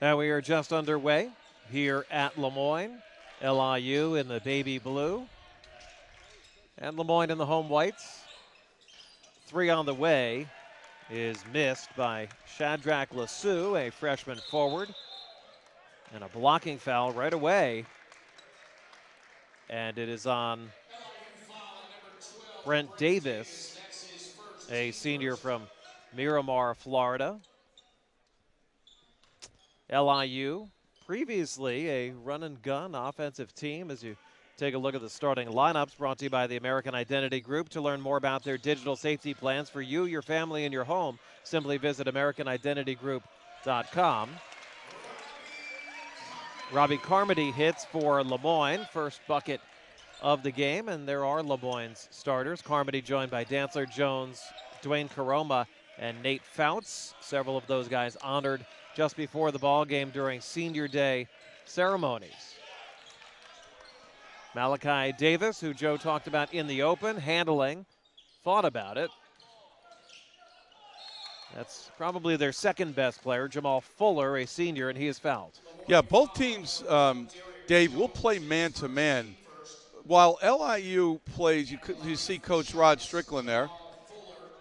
And we are just underway here at Le Moyne. LIU in the baby blue. And Le Moyne in the home whites. 3 on the way is missed by Shadrach Lassou, a freshman forward. And a blocking foul right away. And it is on Brent Davis, a senior from Miramar, Florida. LIU, previously a run-and-gun offensive team. As you take a look at the starting lineups, brought to you by the American Identity Group. To learn more about their digital safety plans for you, your family, and your home, simply visit AmericanIdentityGroup.com. Robbie Carmody hits for Le Moyne, first bucket of the game, and there are Le Moyne's starters. Carmody joined by Dantzler, Jones, Dwayne Caroma, and Nate Fouts. Several of those guys honored just before the ball game during senior day ceremonies. Malachi Davis, who Joe talked about in the open, handling, thought about it. That's probably their second best player, Jamal Fuller, a senior, and he is fouled. Yeah, both teams, Dave, will play man-to-man. While LIU plays, you see Coach Rod Strickland there.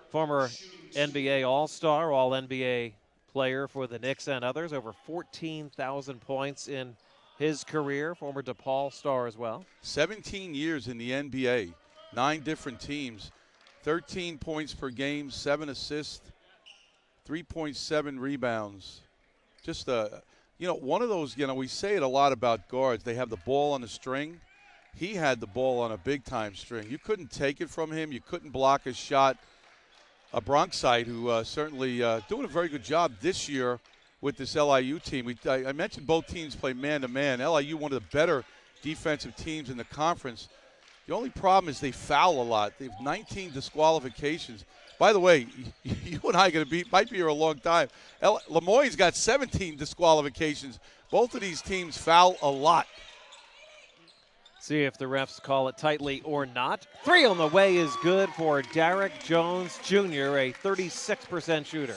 Former NBA All-Star, All-NBA player for the Knicks and others, over 14,000 points in his career, former DePaul star as well. 17 years in the NBA, 9 different teams, 13 points per game, 7 assists, 3.7 rebounds. Just, one of those, we say it a lot about guards. They have the ball on the string. He had the ball on a big-time string. You couldn't take it from him. You couldn't block his shot. A Bronxite who certainly doing a very good job this year with this LIU team. I mentioned both teams play man-to-man. LIU, one of the better defensive teams in the conference. The only problem is they foul a lot. They have 19 disqualifications. By the way, you and I might be here a long time. Le Moyne's got 17 disqualifications. Both of these teams foul a lot. See if the refs call it tightly or not. 3 on the way is good for Derek Jones Jr., a 36% shooter.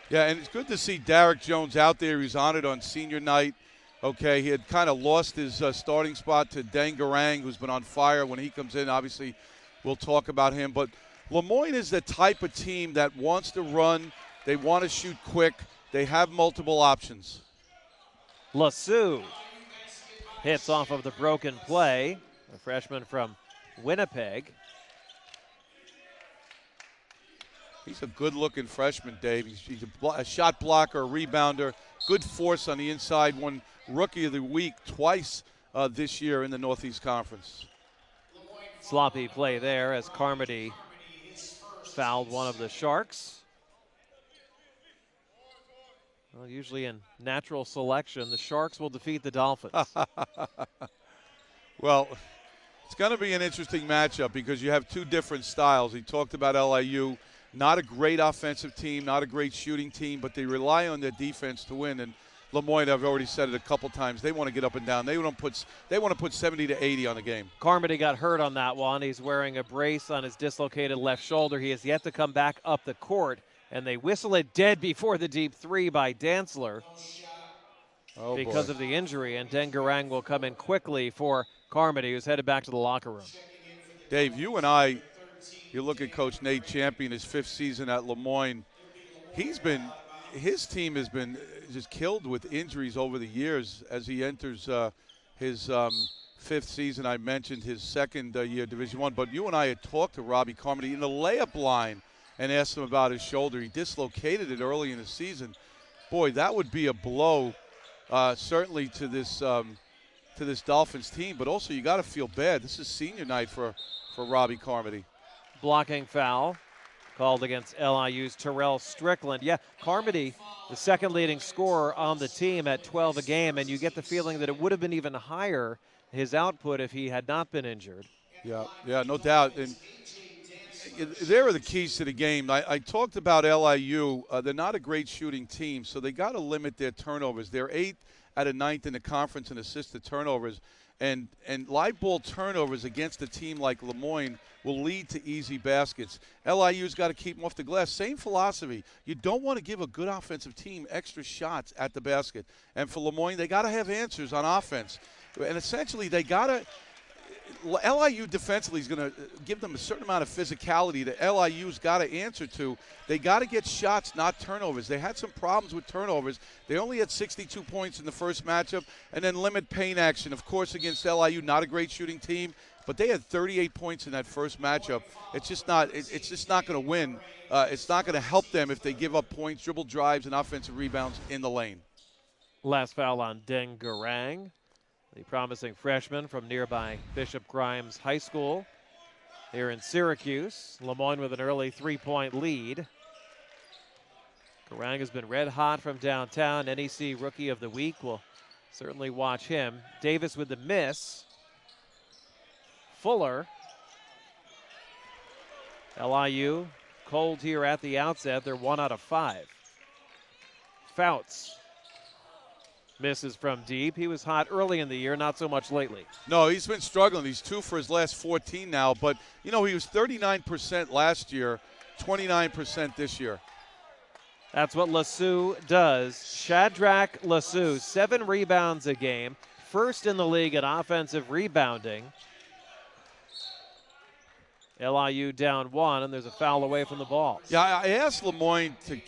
Yeah, and it's good to see Derek Jones out there. He's honored on senior night. Okay, he had kind of lost his starting spot to Dangarang, who's been on fire. When he comes in, obviously, we'll talk about him. But Le Moyne is the type of team that wants to run. They want to shoot quick. They have multiple options. Lassou hits off of the broken play. A freshman from Winnipeg. He's a good-looking freshman, Dave. He's a shot blocker, a rebounder, good force on the inside. Won Rookie of the Week twice this year in the Northeast Conference. Sloppy play there as Carmody fouled one of the Sharks. Well, usually in natural selection, the Sharks will defeat the Dolphins. Well, it's going to be an interesting matchup because you have two different styles. He talked about LIU, not a great offensive team, not a great shooting team, but they rely on their defense to win. And Le Moyne, I've already said it a couple times, they want to get up and down. They want to put 70 to 80 on the game. Carmody got hurt on that one. He's wearing a brace on his dislocated left shoulder. He has yet to come back up the court. And they whistle it dead before the deep 3 by Dantzler because of the injury. And Dangarang will come in quickly for Carmody, who's headed back to the locker room. Dave, you look at Coach Nate Champion, his 5th season at Le Moyne. His team has been just killed with injuries over the years as he enters his 5th season. I mentioned his 2nd year Division I. But you and I had talked to Robbie Carmody in the layup line and asked him about his shoulder. He dislocated it early in the season. Boy, that would be a blow, certainly to this Dolphins team. But also, you got to feel bad. This is senior night for Robbie Carmody. Blocking foul called against LIU's Terell Strickland. Yeah, Carmody, the second leading scorer on the team at 12 a game, and you get the feeling that it would have been even higher, his output, if he had not been injured. Yeah, no doubt. And there are the keys to the game. I talked about LIU. They're not a great shooting team, so they got to limit their turnovers. They're 8th out of 9th in the conference in assisted turnovers. And live ball turnovers against a team like Le Moyne will lead to easy baskets. LIU's got to keep them off the glass. Same philosophy. You don't want to give a good offensive team extra shots at the basket. And for Le Moyne, they got to have answers on offense. And essentially, they got to – LIU defensively is going to give them a certain amount of physicality that LIU's got to answer to. They got to get shots, not turnovers. They had some problems with turnovers. They only had 62 points in the first matchup, and then limit paint action. Of course, against LIU, not a great shooting team, but they had 38 points in that first matchup. It's just not. It's just not going to win. It's not going to help them if they give up points, dribble drives, and offensive rebounds in the lane. Last foul on Deng Garang, the promising freshman from nearby Bishop Grimes High School here in Syracuse. Le Moyne with an early 3-point lead. Garang has been red hot from downtown. NEC Rookie of the Week. We'll certainly watch him. Davis with the miss. Fuller. LIU cold here at the outset. They're 1 out of 5. Fouts misses from deep. He was hot early in the year, not so much lately. No, he's been struggling. He's 2 for his last 14 now. But, you know, he was 39% last year, 29% this year. That's what LeSue does. Shadrach LeSue, 7 rebounds a game. First in the league in offensive rebounding. LIU down 1, and there's a foul away from the ball. Yeah, I asked Le Moyne to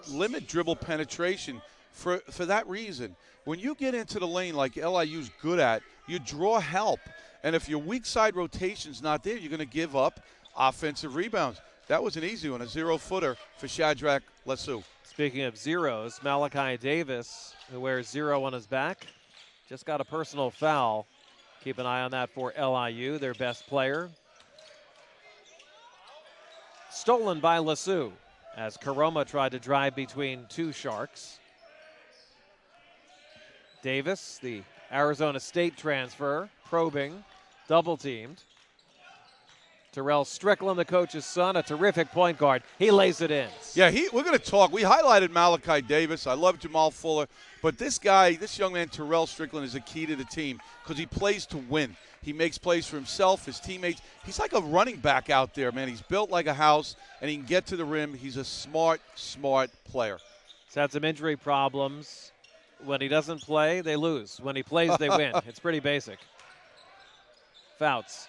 limit dribble penetration for that reason. When you get into the lane like LIU's good at, you draw help. And if your weak side rotation's not there, you're going to give up offensive rebounds. That was an easy one, a 0-footer for Shadrach LeSue. Speaking of zeros, Malachi Davis, who wears 0 on his back, just got a personal foul. Keep an eye on that for LIU, their best player. Stolen by LeSue as Karoma tried to drive between 2 Sharks. Davis, the Arizona State transfer, probing, double-teamed. Terell Strickland, the coach's son, a terrific point guard. He lays it in. Yeah, we're going to talk. We highlighted Malachi Davis. I love Jamal Fuller. But this guy, this young man, Terell Strickland, is a key to the team because he plays to win. He makes plays for himself, his teammates. He's like a running back out there, man. He's built like a house, and he can get to the rim. He's a smart player. He's had some injury problems. When he doesn't play, they lose. When he plays, they win. It's pretty basic. Fouts.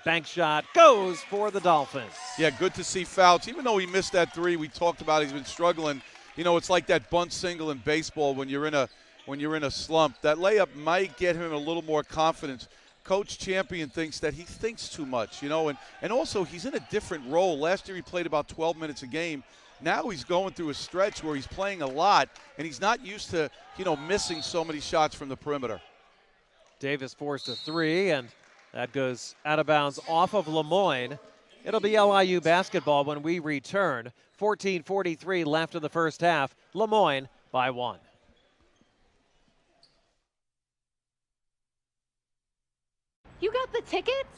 Bank shot goes for the Dolphins. Yeah, good to see Fouts. Even though he missed that 3, we talked about he's been struggling. You know, it's like that bunt single in baseball when you're in a slump. That layup might get him a little more confidence. Coach Champion thinks that he thinks too much, you know, and also he's in a different role. Last year he played about 12 minutes a game. Now he's going through a stretch where he's playing a lot, and he's not used to, you know, missing so many shots from the perimeter. Davis forced a 3, and that goes out of bounds off of Le Moyne. It'll be LIU basketball when we return. 14:43 left in the first half. Le Moyne by 1. You got the tickets?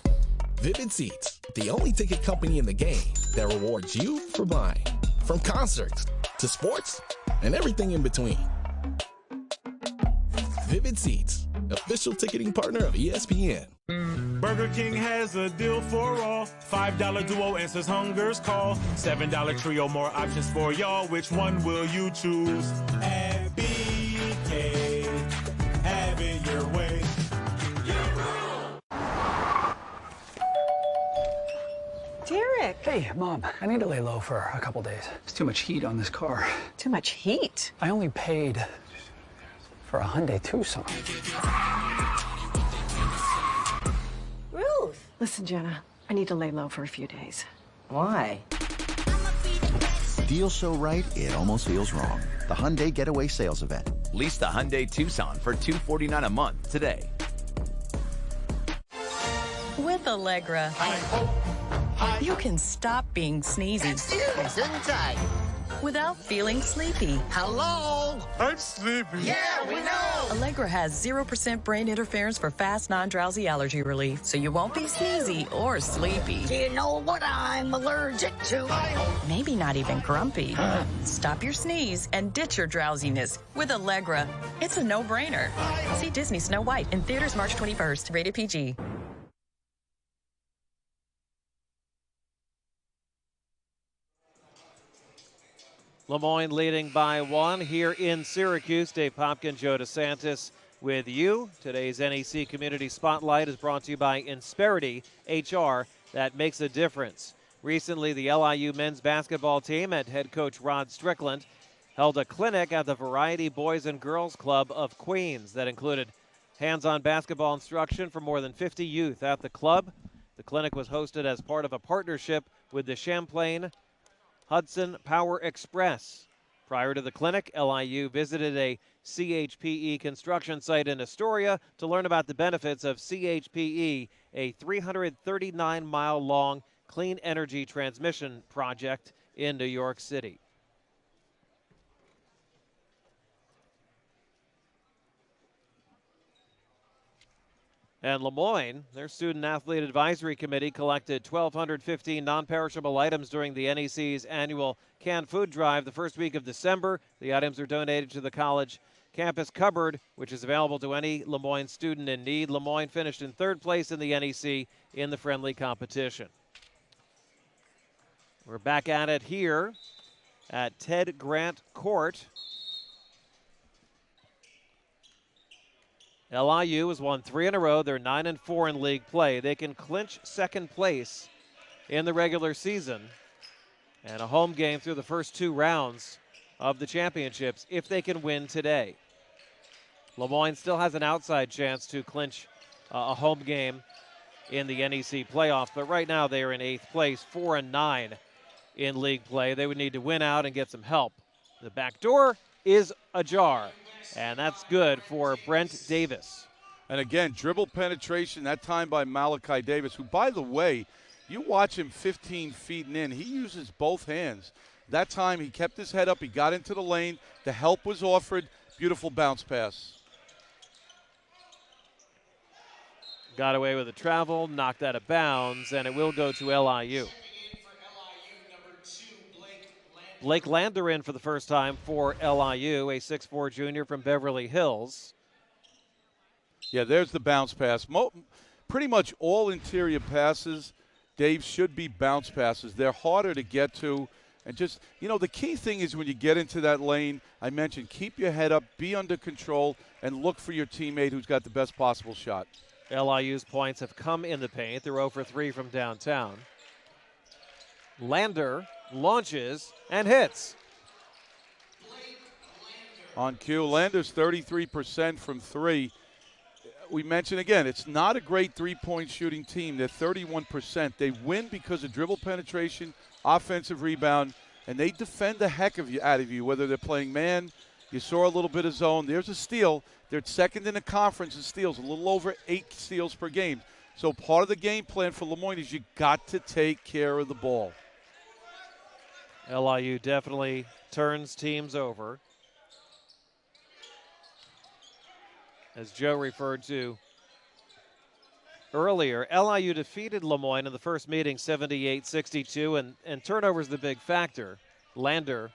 Vivid Seats, the only ticket company in the game that rewards you for buying. From concerts to sports and everything in between. Vivid Seats, official ticketing partner of ESPN. Burger King has a deal for all. $5 duo answers hunger's call. $7 trio, more options for y'all. Which one will you choose? At BK, have it your way. Derek. Hey, Mom, I need to lay low for a couple days. There's too much heat on this car. Too much heat. I only paid for a Hyundai Tucson. Ruth. Listen, Jenna, I need to lay low for a few days. Why? Deal so right, it almost feels wrong. The Hyundai Getaway Sales Event. Lease the Hyundai Tucson for $249 a month today. With Allegra, you can stop being sneezy without feeling sleepy. Hello? I'm sleepy. Yeah, we know. Allegra has 0% brain interference for fast, non-drowsy allergy relief, so you won't be sneezy or sleepy. Do you know what I'm allergic to? Maybe not even grumpy. Stop your sneeze and ditch your drowsiness with Allegra. It's a no-brainer. See Disney Snow White in theaters March 21st. Rated PG. Le Moyne leading by 1 here in Syracuse. Dave Popkin, Joe DeSantis with you. Today's NEC Community Spotlight is brought to you by Insperity HR that makes a difference. Recently, the LIU men's basketball team and head coach Rod Strickland held a clinic at the Variety Boys and Girls Club of Queens that included hands-on basketball instruction for more than 50 youth at the club. The clinic was hosted as part of a partnership with the Champlain Hudson Power Express. Prior to the clinic, LIU visited a CHPE construction site in Astoria to learn about the benefits of CHPE, a 339-mile-long clean energy transmission project in New York City. And Le Moyne, their Student Athlete Advisory Committee, collected 1,215 non-perishable items during the NEC's annual canned food drive the first week of December. The items are donated to the college campus cupboard, which is available to any Le Moyne student in need. Le Moyne finished in 3rd place in the NEC in the friendly competition. We're back at it here at Ted Grant Court. LIU has won 3 in a row. They're 9-4 in league play. They can clinch 2nd place in the regular season and a home game through the first 2 rounds of the championships if they can win today. Le Moyne still has an outside chance to clinch a home game in the NEC playoffs, but right now they are in 8th place, 4-9 in league play. They would need to win out and get some help. The back door is ajar. And that's good for Brent Davis. And again, dribble penetration, that time by Malachi Davis, who, by the way, you watch him 15 feet in, he uses both hands. That time he kept his head up, he got into the lane, the help was offered, beautiful bounce pass. Got away with a travel, knocked out of bounds, and it will go to LIU. Blake Lander in for the first time for LIU, a 6'4 junior from Beverly Hills. Yeah, there's the bounce pass. Pretty much all interior passes, Dave, should be bounce passes. They're harder to get to. And just, the key thing is when you get into that lane, I mentioned, keep your head up, be under control, and look for your teammate who's got the best possible shot. LIU's points have come in the paint. They're 0 for 3 from downtown. Lander launches and hits. On cue, Lander's 33% from 3. We mentioned again, it's not a great three-point shooting team. They're 31%. They win because of dribble penetration, offensive rebound, and they defend the heck out of you, whether they're playing man. You saw a little bit of zone. There's a steal. They're 2nd in the conference in steals, a little over 8 steals per game. So part of the game plan for Le Moyne is you got to take care of the ball. LIU definitely turns teams over. As Joe referred to earlier, LIU defeated Le Moyne in the first meeting 78-62, and turnovers the big factor. Lander,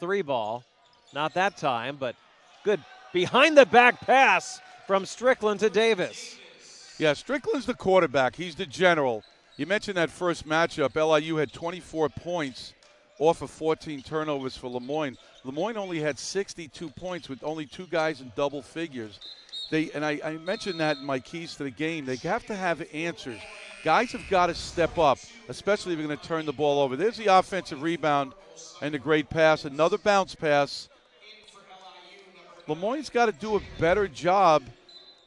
3-ball, not that time, but good behind-the-back pass from Strickland to Davis. Yeah, Strickland's the quarterback. He's the general. You mentioned that first matchup. LIU had 24 points off of 14 turnovers for Le Moyne. Le Moyne only had 62 points with only 2 guys in double figures. I mentioned that in my keys to the game. They have to have answers. Guys have got to step up, especially if they're going to turn the ball over. There's the offensive rebound and the great pass. Another bounce pass. Le Moyne's got to do a better job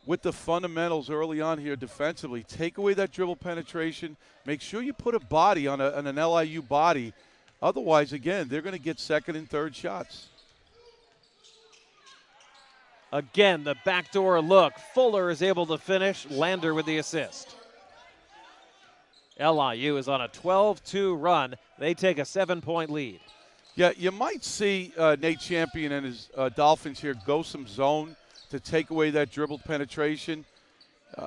with the fundamentals early on here defensively. Take away that dribble penetration. Make sure you put a body on an LIU body. Otherwise, again, they're going to get 2nd and 3rd shots. Again, the backdoor look. Fuller is able to finish. Lander with the assist. LIU is on a 12-2 run. They take a 7-point lead. Yeah, you might see Nate Champion and his Dolphins here go some zone to take away that dribble penetration.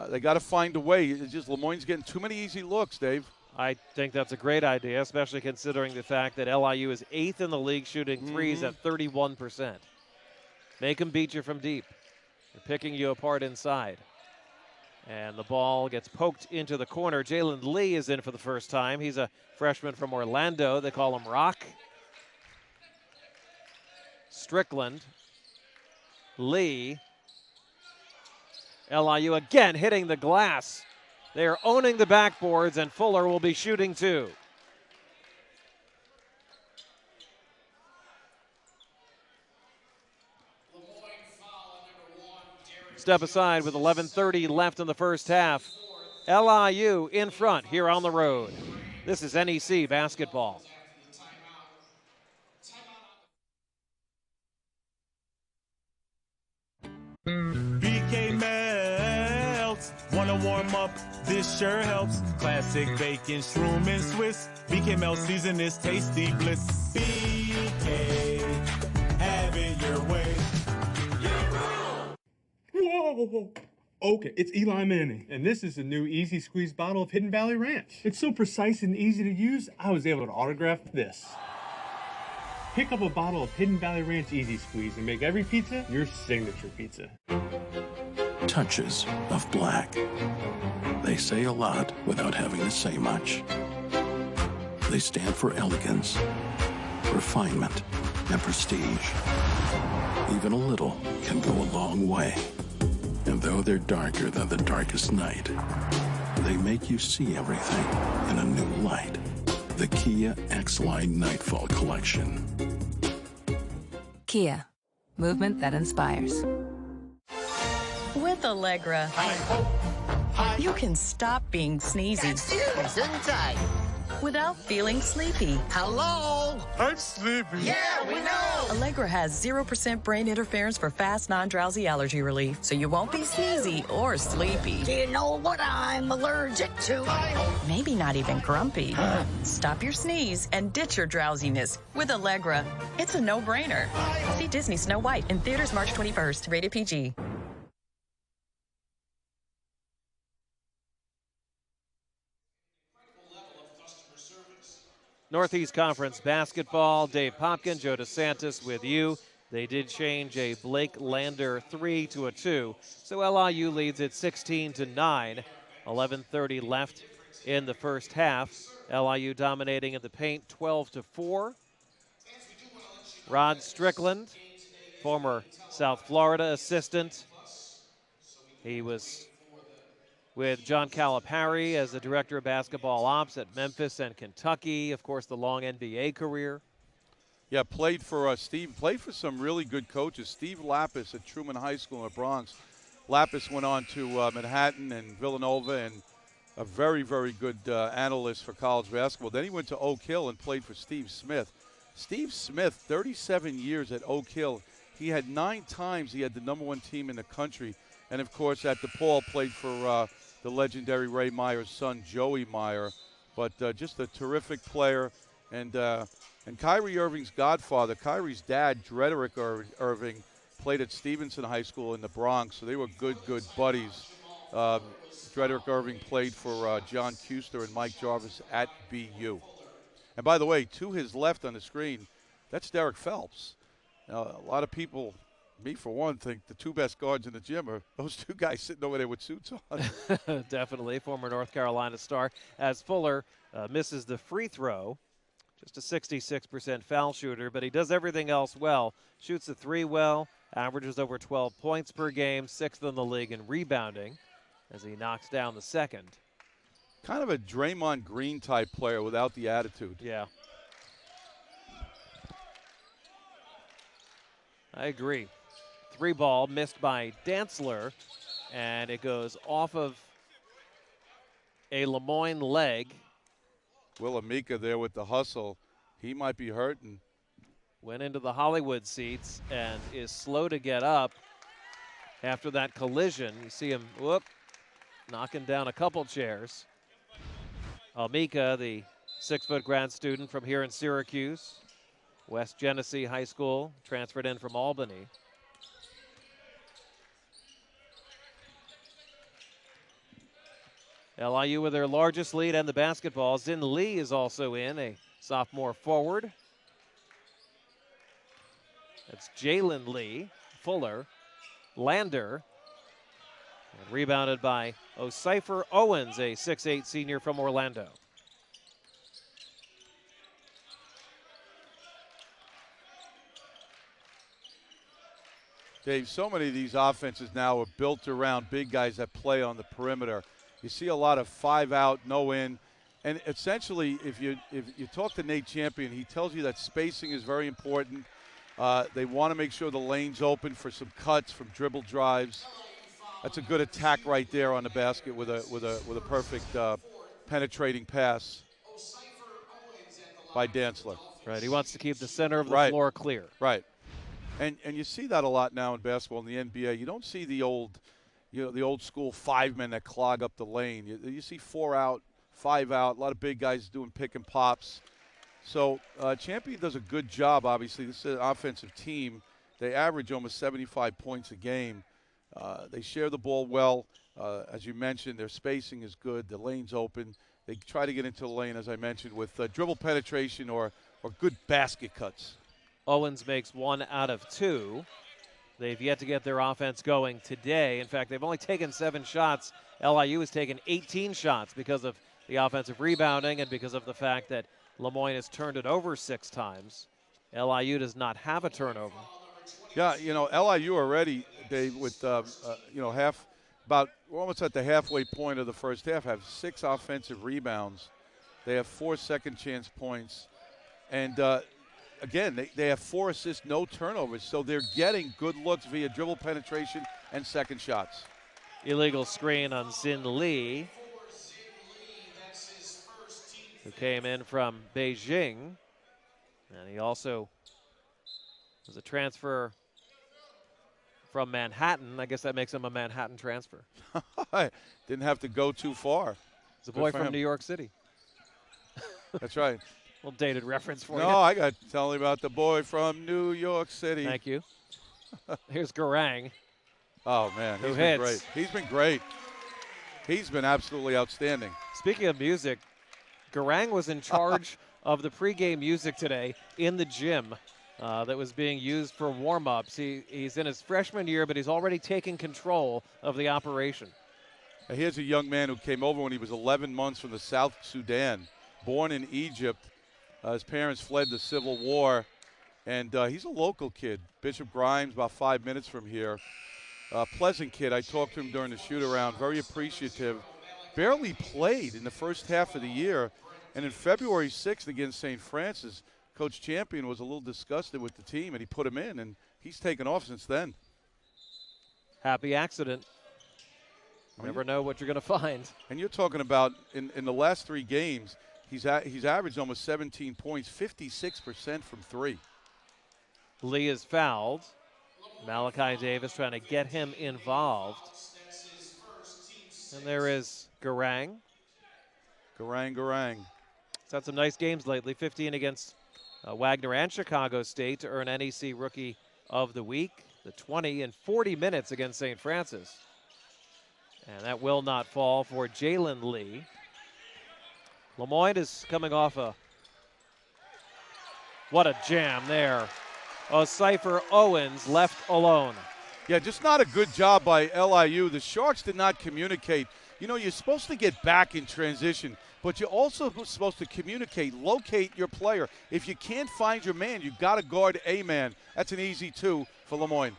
They got to find a way. It's just Le Moyne's getting too many easy looks, Dave. I think that's a great idea, especially considering the fact that LIU is 8th in the league shooting threes at 31%. Make them beat you from deep. They're picking you apart inside. And the ball gets poked into the corner. Jalen Lee is in for the first time. He's a freshman from Orlando. They call him Rock. Strickland, Lee. LIU again hitting the glass. They are owning the backboards, and Fuller will be shooting too. Step aside with 11:30 left in the first half. LIU in front here on the road. This is NEC basketball. BK melts. Wanna warm up? This sure helps. Classic bacon, shroom, and Swiss. BK melt season is tasty bliss. BK, have it your way. Whoa. Okay, it's Eli Manning, and this is the new Easy Squeeze bottle of Hidden Valley Ranch. It's so precise and easy to use, I was able to autograph this. Pick up a bottle of Hidden Valley Ranch Easy Squeeze and make every pizza your signature pizza. Touches of black. They say a lot without having to say much. They stand for elegance, refinement, and prestige. Even a little can go a long way. And though they're darker than the darkest night, they make you see everything in a new light. The Kia X-Line Nightfall Collection. Kia, movement that inspires. With Allegra, you can stop being sneezy without feeling sleepy. Hello? I'm sleepy. Yeah, we know. Allegra has 0% brain interference for fast, non-drowsy allergy relief, so you won't be sneezy or sleepy. Do you know what I'm allergic to? Maybe not even grumpy. Stop your sneeze and ditch your drowsiness with Allegra. It's a no-brainer. See Disney Snow White in theaters March 21st. Rated PG. Northeast Conference basketball, Dave Popkin, Joe DeSantis with you. They did change a Blake Lander 3 to a 2. So LIU leads it 16-9. 11:30 left in the first half. LIU dominating in the paint 12-4. Rod Strickland, former South Florida assistant. He was with John Calipari as the director of basketball ops at Memphis and Kentucky. Of course, the long NBA career. Yeah, played for some really good coaches. Steve Lapis at Truman High School in the Bronx. Lapis went on to Manhattan and Villanova, and a very, very good analyst for college basketball. Then he went to Oak Hill and played for Steve Smith. Steve Smith, 37 years at Oak Hill. He had 9 times he had the #1 team in the country. And, of course, at DePaul played for the legendary Ray Meyer's son, Joey Meyer. But just a terrific player. And Kyrie Irving's godfather, Kyrie's dad, Drederick Irving, played at Stevenson High School in the Bronx. So they were good buddies. Drederick Irving played for John Kuster and Mike Jarvis at BU. And, by the way, to his left on the screen, that's Derek Phelps. Now, a lot of people, me for one, think the 2 best guards in the gym are those 2 guys sitting over there with suits on. Definitely, former North Carolina star. As Fuller misses the free throw, just a 66% foul shooter, but he does everything else well. Shoots the 3 well, averages over 12 points per game, 6th in the league in rebounding as he knocks down the second. Kind of a Draymond Green type player without the attitude. Yeah. I agree. 3 ball missed by Dantzler, and it goes off of a Le Moyne leg. Will Amika there with the hustle. He might be hurting. Went into the Hollywood seats and is slow to get up after that collision. You see him, knocking down a couple chairs. Amika, the 6-foot grad student from here in Syracuse, West Genesee High School, transferred in from Albany. LIU with their largest lead and the basketball. Zin Lee is also in, a sophomore forward. That's Jalen Lee, Fuller, Lander. And rebounded by O'Cypher Owens, a 6'8 senior from Orlando. Dave, so many of these offenses now are built around big guys that play on the perimeter. You see a lot of 5 out, no in. And essentially, if you talk to Nate Champion, he tells you that spacing is very important. They want to make sure the lane's open for some cuts from dribble drives. That's a good attack right there on the basket with a perfect penetrating pass by Dantzler. Right, he wants to keep the center of the floor clear. Right. And you see that a lot now in basketball in the NBA. You don't see the old school 5 men that clog up the lane. You see 4 out, 5 out. A lot of big guys doing pick and pops. So Champion does a good job. Obviously, this is an offensive team. They average almost 75 points a game. They share the ball well. As you mentioned, their spacing is good. The lane's open. They try to get into the lane, as I mentioned, with dribble penetration or good basket cuts. Owens makes 1 out of 2. They've yet to get their offense going today. In fact, they've only taken 7 shots. LIU has taken 18 shots because of the offensive rebounding and because of the fact that Le Moyne has turned it over 6 times. LIU does not have a turnover. Yeah, LIU already, Dave, with we're almost at the halfway point of the first half, have 6 offensive rebounds. They have 4 second chance points. And again, they have 4 assists, no turnovers, so they're getting good looks via dribble penetration and second shots. Illegal screen on Zin Lee, who came in from Beijing. And he also was a transfer from Manhattan. I guess that makes him a Manhattan transfer. Didn't have to go too far. He's a boy from New York City. That's right. Little dated reference for you. No, I got to tell you about the boy from New York City. Thank you. Here's Garang. Oh, man. He's been great. He's been great. He's been absolutely outstanding. Speaking of music, Garang was in charge of the pregame music today in the gym that was being used for warm-ups. He's in his freshman year, but he's already taken control of the operation. Here's a young man who came over when he was 11 months from the South Sudan, born in Egypt. His parents fled the Civil War, and he's a local kid. Bishop Grimes, about 5 minutes from here. Pleasant kid. I talked to him during the shoot-around. Very appreciative. Barely played in the first half of the year. And in February 6th against St. Francis, Coach Champion was a little disgusted with the team, and he put him in, and he's taken off since then. Happy accident. You never know what you're going to find. And you're talking about in the last 3 games, he's averaged almost 17 points, 56% from 3. Lee is fouled. Malachi Davis trying to get him involved. And there is Garang. Garang. He's had some nice games lately. 15 against Wagner and Chicago State to earn NEC Rookie of the Week. The 20 in 40 minutes against St. Francis. And that will not fall for Jalen Lee. Le Moyne is coming off what a jam there. O'Cypher Owens left alone. Yeah, just not a good job by LIU. The Sharks did not communicate. You're supposed to get back in transition, but you're also supposed to communicate, locate your player. If you can't find your man, you've got to guard a man. That's an easy 2 for Le Moyne.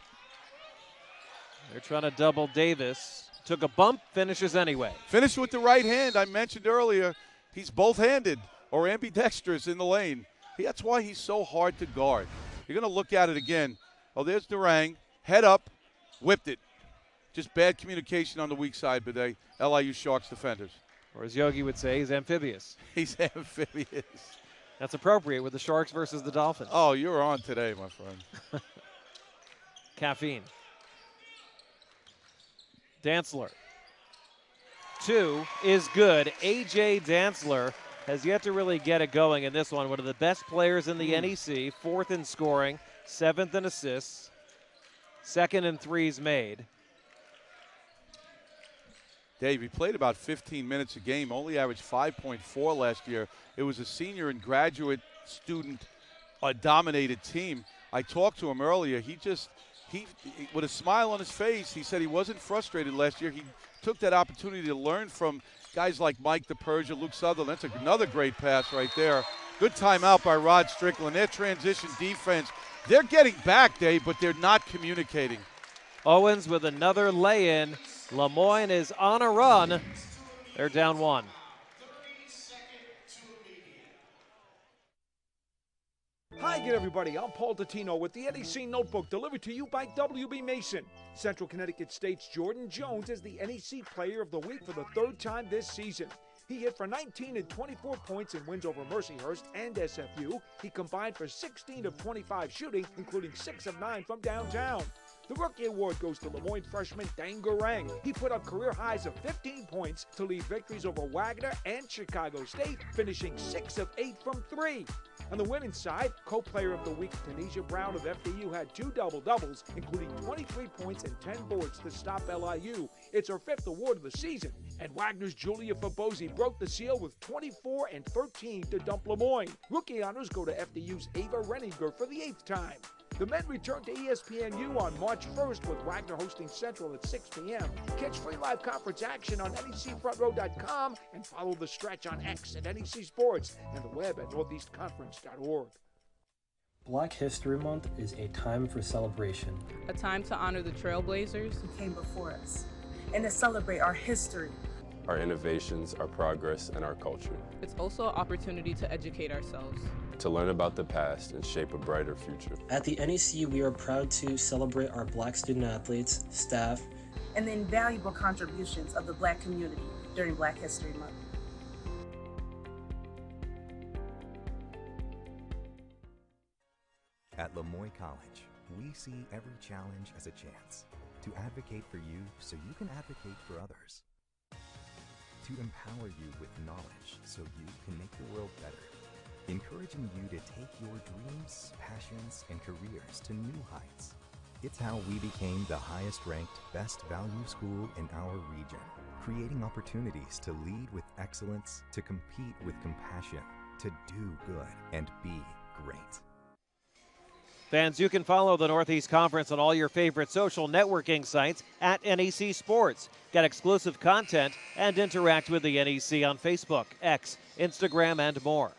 They're trying to double Davis. Took a bump, finishes anyway. Finished with the right hand. I mentioned earlier, he's both-handed or ambidextrous in the lane. That's why he's so hard to guard. You're going to look at it again. Oh, there's Durang. Head up, whipped it. Just bad communication on the weak side today. LIU Sharks defenders. Or as Yogi would say, he's amphibious. He's amphibious. That's appropriate with the Sharks versus the Dolphins. Oh, you're on today, my friend. Caffeine. Dantzler. 2 is good. A.J. Dantzler has yet to really get it going in this one. One of the best players in the NEC, 4th in scoring, 7th in assists, 2nd in threes made. Dave, he played about 15 minutes a game, only averaged 5.4 last year. It was a senior and graduate student dominated team. I talked to him earlier. He with a smile on his face, he said he wasn't frustrated last year. He took that opportunity to learn from guys like Mike DePersia, Luke Sutherland. That's another great pass right there. Good timeout by Rod Strickland. Their transition defense, they're getting back, Dave, but they're not communicating. Owens with another lay-in. Le Moyne is on a run. They're down 1. Hi again, everybody. I'm Paul Dottino with the NEC Notebook, delivered to you by WB Mason. Central Connecticut State's Jordan Jones is the NEC Player of the Week for the 3rd time this season. He hit for 19 and 24 points in wins over Mercyhurst and SFU. He combined for 16 of 25 shooting, including 6 of 9 from downtown. The Rookie Award goes to Le Moyne freshman Dang Garang. He put up career highs of 15 points to lead victories over Wagner and Chicago State, finishing 6 of 8 from 3. On the women's side, co-player of the week Tanisha Brown of FDU had 2 double-doubles, including 23 points and 10 boards to stop LIU. It's her 5th award of the season. And Wagner's Julia Fabosi broke the seal with 24 and 13 to dump Le Moyne. Rookie honors go to FDU's Ava Renninger for the 8th time. The men return to ESPNU on March 1st with Wagner hosting Central at 6 p.m. Catch free live conference action on NECFrontRow.com and follow The Stretch on X at NEC Sports and the web at northeastconference.org. Black History Month is a time for celebration. A time to honor the trailblazers who came before us and to celebrate our history, our innovations, our progress, and our culture. It's also an opportunity to educate ourselves, to learn about the past and shape a brighter future. At the NEC, we are proud to celebrate our Black student-athletes, staff, and the invaluable contributions of the Black community during Black History Month. At Le Moyne College, we see every challenge as a chance to advocate for you so you can advocate for others. To empower you with knowledge so you can make the world better. Encouraging you to take your dreams, passions, and careers to new heights. It's how we became the highest-ranked, best value school in our region, creating opportunities to lead with excellence, to compete with compassion, to do good, and be great. Fans, you can follow the Northeast Conference on all your favorite social networking sites at NEC Sports. Get exclusive content and interact with the NEC on Facebook, X, Instagram, and more.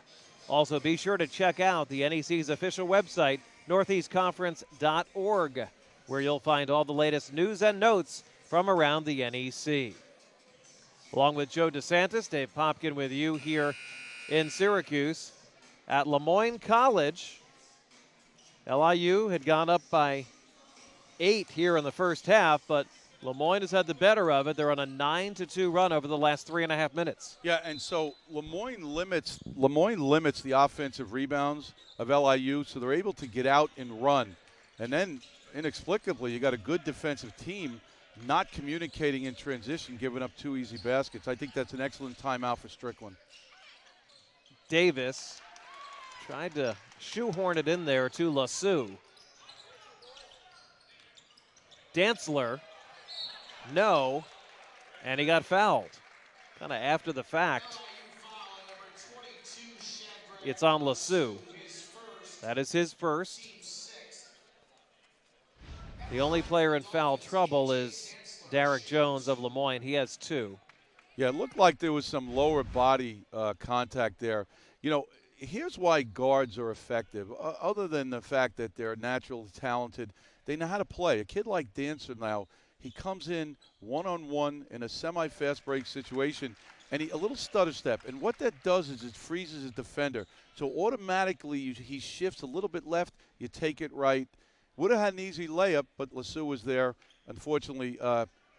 Also, be sure to check out the NEC's official website, northeastconference.org, where you'll find all the latest news and notes from around the NEC. Along with Joe DeSantis, Dave Popkin with you here in Syracuse at Le Moyne College. LIU had gone up by 8 here in the first half, but Le Moyne has had the better of it. They're on a 9-2 run over the last 3.5 minutes. Yeah, and so Le Moyne limits the offensive rebounds of LIU, so they're able to get out and run. And then, inexplicably, you got a good defensive team not communicating in transition, giving up 2 easy baskets. I think that's an excellent timeout for Strickland. Davis tried to shoehorn it in there to LeSue. Dantzler, no, and he got fouled. Kind of after the fact. It's on LeSue. That is his first. The only player in foul trouble is Derek Jones of Le Moyne. He has 2. Yeah, it looked like there was some lower body contact there. You know, here's why guards are effective. Other than the fact that they're naturally talented, they know how to play. A kid like Dancer now, he comes in one-on-one in a semi-fast break situation, and a little stutter step. And what that does is it freezes his defender. So automatically he shifts a little bit left, you take it right. Would have had an easy layup, but LeSue was there. Unfortunately,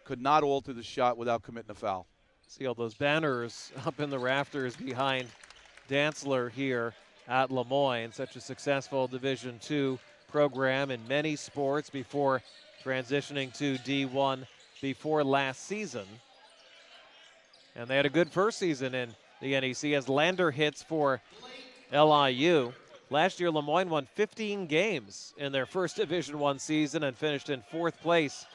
could not alter the shot without committing a foul. See all those banners up in the rafters behind Dantzler here at Le Moyne. Such a successful Division II program in many sports before transitioning to D1 before last season. And they had a good first season in the NEC as Lander hits for LIU. Last year, Le Moyne won 15 games in their first Division I season and finished in 4th place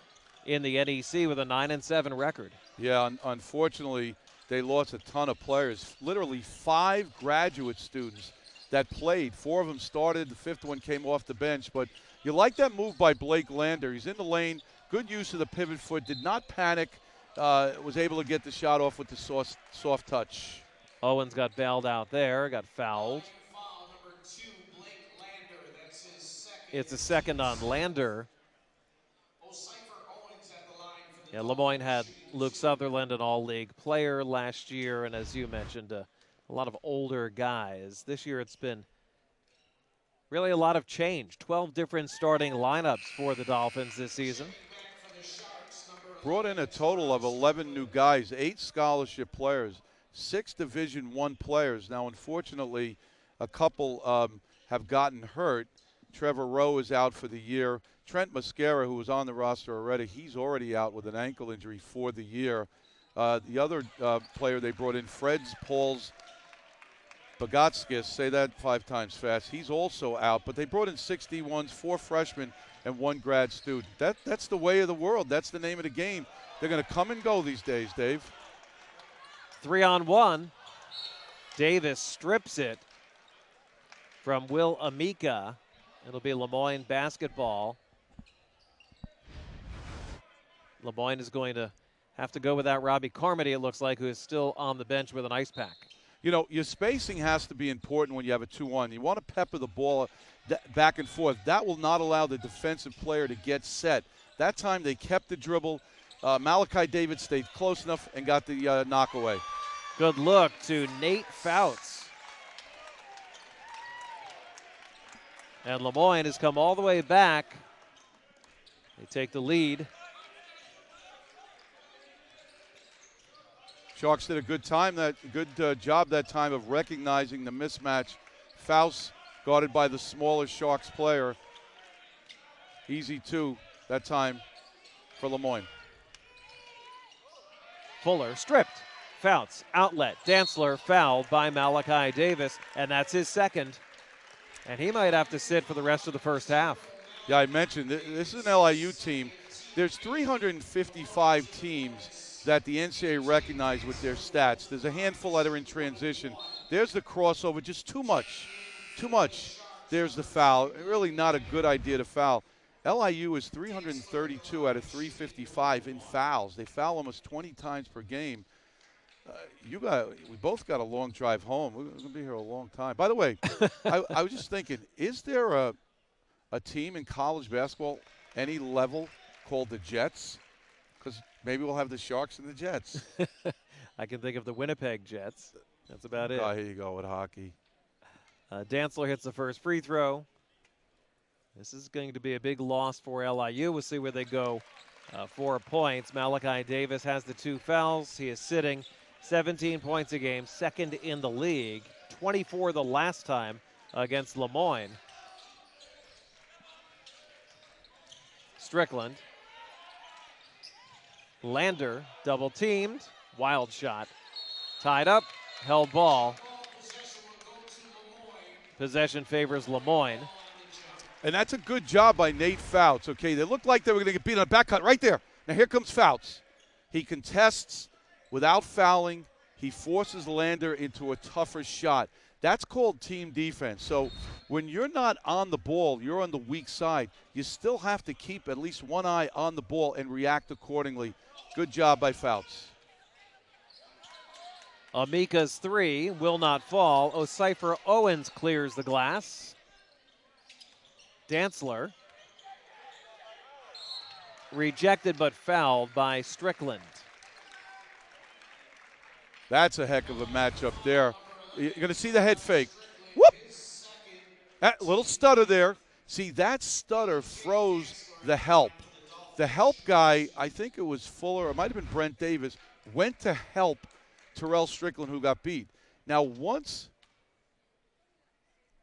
in the NEC with a 9-7 record. Yeah, unfortunately, they lost a ton of players. Literally 5 graduate students that played. 4 of them started. The 5th one came off the bench. But you like that move by Blake Lander. He's in the lane. Good use of the pivot foot. Did not panic. Was able to get the shot off with the soft touch. Owens got bailed out there. Got fouled. It's a second on Lander. Yeah, Le Moyne had Luke Sutherland, an all-league player last year, and as you mentioned, a lot of older guys. This year it's been really a lot of change. 12 different starting lineups for the Dolphins this season. Brought in a total of 11 new guys, 8 scholarship players, 6 Division I players. Now, unfortunately, a couple have gotten hurt. Trevor Rowe is out for the year. Trent Mascara, who was on the roster already, he's already out with an ankle injury for the year. The other player they brought in, Freds Pauls Bagatskis, say that 5 times fast, he's also out. But they brought in 6 D1s, 4 freshmen, and 1 grad student. That's the way of the world. That's the name of the game. They're going to come and go these days, Dave. 3-on-1. Davis strips it from Will Amica. It'll be Le Moyne basketball. Le Moyne is going to have to go without Robbie Carmody, it looks like, who is still on the bench with an ice pack. You know, your spacing has to be important when you have a 2-1. You want to pepper the ball back and forth. That will not allow the defensive player to get set. That time they kept the dribble. Malachi David stayed close enough and got the knock away. Good look to Nate Fouts. And Le Moyne has come all the way back. They take the lead. Sharks did a good job that time of recognizing the mismatch. Fouts guarded by the smaller Sharks player. Easy 2 that time for Le Moyne. Fuller stripped. Fouts, outlet. Dantzler fouled by Malachi Davis, and that's his second. And he might have to sit for the rest of the first half. Yeah, I mentioned this is an LIU team. There's 355 teams that the NCAA recognized with their stats. There's a handful that are in transition. There's the crossover, just too much. Too much. There's the foul. Really not a good idea to foul. LIU is 332 out of 355 in fouls. They foul almost 20 times per game. We both got a long drive home. We're going to be here a long time. By the way, I was just thinking, is there a team in college basketball, any level, called the Jets? Because maybe we'll have the Sharks and the Jets. I can think of the Winnipeg Jets. That's about it. Oh, here you go with hockey. Dantzler hits the first free throw. This is going to be a big loss for LIU. We'll see where they go. 4 points. Malachi Davis has the 2 fouls. He is sitting 17 points a game, second in the league. 24 the last time against Le Moyne. Strickland. Lander double teamed. Wild shot. Tied up. Held ball. Possession favors Le Moyne. And that's a good job by Nate Fouts. Okay, they looked like they were going to get beat on a back cut right there. Now here comes Fouts. He contests without fouling. He forces Lander into a tougher shot. That's called team defense. So when you're not on the ball, you're on the weak side. You still have to keep at least one eye on the ball and react accordingly. Good job by Fouts. Amica's 3 will not fall. O'Cypher Owens clears the glass. Dantzler rejected but fouled by Strickland. That's a heck of a matchup there. You're going to see the head fake. Whoop! That little stutter there. See, that stutter froze the help. The help guy, I think it was Fuller, it might have been Brent Davis, went to help Terell Strickland, who got beat. Now, once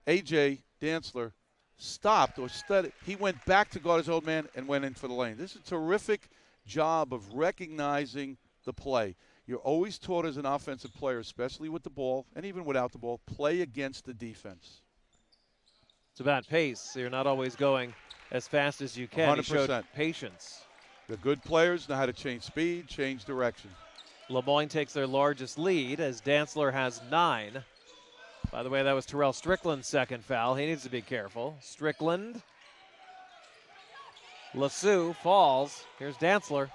A.J. Dantzler stopped or studied, he went back to guard his old man and went in for the lane. This is a terrific job of recognizing the play. You're always taught as an offensive player, especially with the ball and even without the ball, play against the defense. It's about pace. You're not always going as fast as you can. 100%. He showed patience. The good players know how to change speed, change direction. Le Moyne takes their largest lead as Dantzler has 9. By the way, that was Terell Strickland's second foul. He needs to be careful. Strickland. LeSue falls. Here's Dantzler.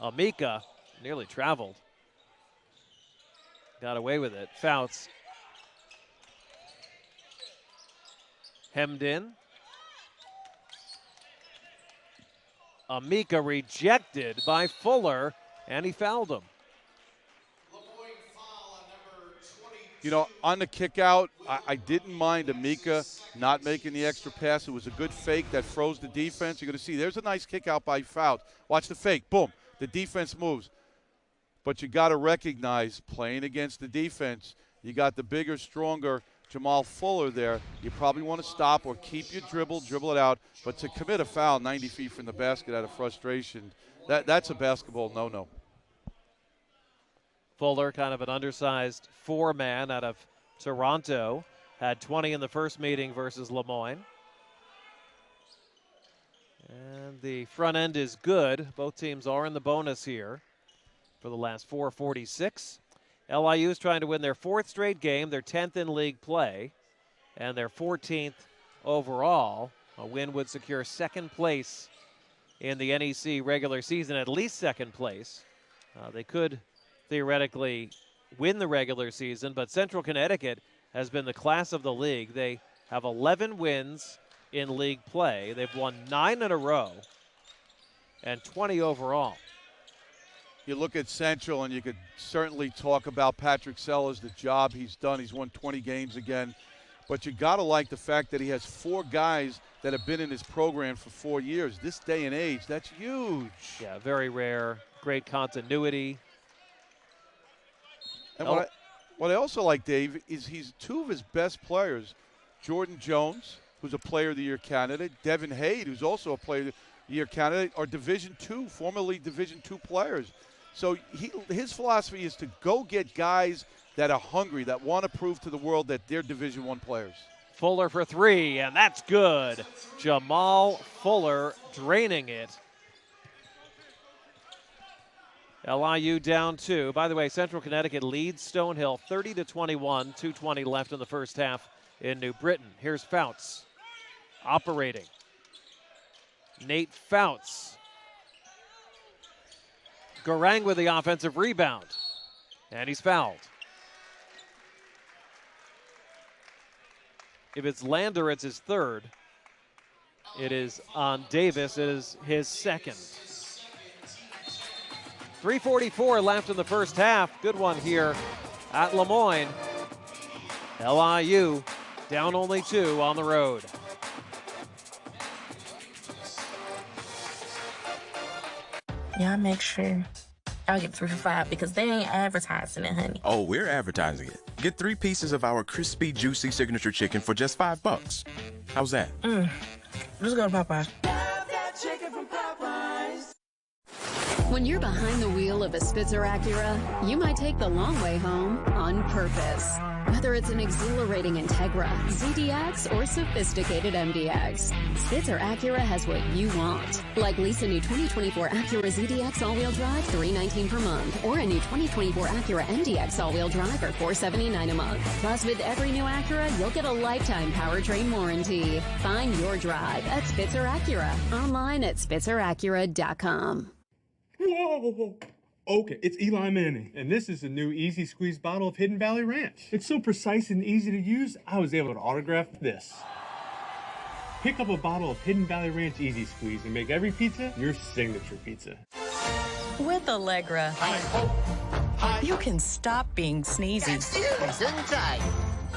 Amika nearly traveled. Got away with it. Fouts. Hemmed in. Amika rejected by Fuller, and he fouled him. You know, on the kick out, I didn't mind Amika not making the extra pass. It was a good fake that froze the defense. You're going to see there's a nice kick out by Fouts. Watch the fake. Boom. The defense moves. But you got to recognize, playing against the defense, you got the bigger, stronger Jamal Fuller there. You probably want to stop or keep your dribble it out. But to commit a foul 90 feet from the basket out of frustration, that's a basketball no-no. Fuller, kind of an undersized 4-man out of Toronto, had 20 in the first meeting versus Le Moyne. And the front end is good. Both teams are in the bonus here for the last 4:46. LIU is trying to win their 4th straight game, their 10th in league play, and their 14th overall. A win would secure 2nd place in the NEC regular season, at least 2nd place. They could theoretically win the regular season, but Central Connecticut has been the class of the league. They have 11 wins in league play. They've won 9 in a row and 20 overall. You look at Central, and you could certainly talk about Patrick Sellers, the job he's done. He's won 20 games again. But you got to like the fact that he has 4 guys that have been in his program for 4 years. This day and age, that's huge. Yeah, very rare. Great continuity. And what I also like, Dave, is he's 2 of his best players, Jordan Jones, who's a Player of the Year candidate, Devin Hade, who's also a Player of the Year candidate, are Division II, formerly Division II players. So his philosophy is to go get guys that are hungry, that want to prove to the world that they're Division I players. Fuller for 3, and that's good. Jamal Fuller draining it. LIU down 2. By the way, Central Connecticut leads Stonehill 30-21, 2:20 left in the first half in New Britain. Here's Fouts operating. Nate Fouts. Garang with the offensive rebound, and he's fouled. If it's Lander, it's his 3rd. It is on Davis. It is his 2nd. 3:44 left in the first half. Good one here at Le Moyne. LIU down only 2 on the road. Y'all make sure y'all get 3 for $5 because they ain't advertising it, honey. Oh, we're advertising it. Get 3 pieces of our crispy, juicy signature chicken for just $5. How's that? Let's go to Popeyes. When you're behind the wheel of a Spitzer Acura, you might take the long way home on purpose. Whether it's an exhilarating Integra, ZDX, or sophisticated MDX, Spitzer Acura has what you want. Like lease a new 2024 Acura ZDX all-wheel drive, $319 per month, or a new 2024 Acura MDX all-wheel drive for $479 a month. Plus, with every new Acura, you'll get a lifetime powertrain warranty. Find your drive at Spitzer Acura. Online at spitzeracura.com. Whoa. Okay, it's Eli Manning, and this is a new Easy Squeeze bottle of Hidden Valley Ranch. It's so precise and easy to use, I was able to autograph this. Pick up a bottle of Hidden Valley Ranch Easy Squeeze and make every pizza your signature pizza. With Allegra, you can stop being sneezy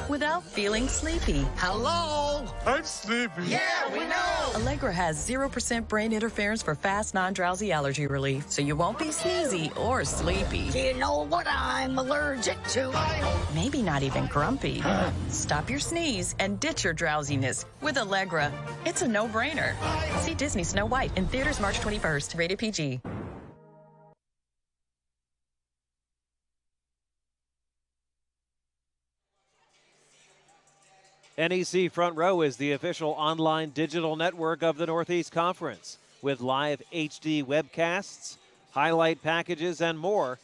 without feeling sleepy. Hello? I'm sleepy. Yeah, we know. Allegra has 0% brain interference for fast, non-drowsy allergy relief, so you won't be sneezy or sleepy. Do you know what I'm allergic to? Maybe not even grumpy. Stop your sneeze and ditch your drowsiness with Allegra. It's a no-brainer. See Disney Snow White in theaters March 21st. Rated PG. NEC Front Row is the official online digital network of the Northeast Conference. With live HD webcasts, highlight packages, and more,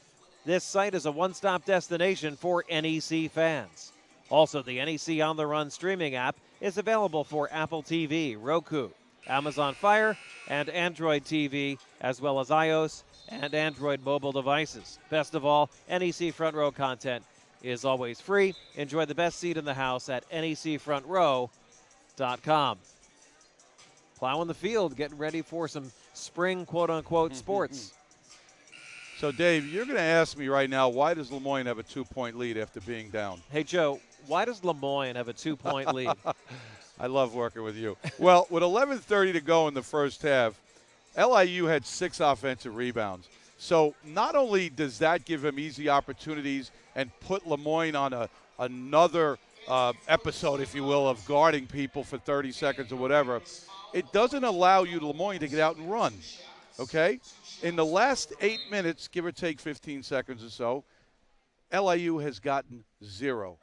this site is a one-stop destination for NEC fans. Also, the NEC On the Run streaming app is available for Apple TV, Roku, Amazon Fire, and Android TV, as well as iOS and Android mobile devices. Best of all, NEC Front Row content is always free. Enjoy the best seat in the house at necfrontrow.com. Plowing the field, getting ready for some spring quote-unquote sports. So, Dave, you're going to ask me right now, why does Le Moyne have a 2-point lead after being down? Hey, Joe, why does Le Moyne have a 2-point lead? I love working with you. Well, with 11:30 to go in the first half, LIU had 6 offensive rebounds. So not only does that give him easy opportunities and put Le Moyne on another episode, if you will, of guarding people for 30 seconds or whatever, it doesn't allow you, Le Moyne, to get out and run, okay? In the last 8 minutes, give or take 15 seconds or so, LIU has gotten 0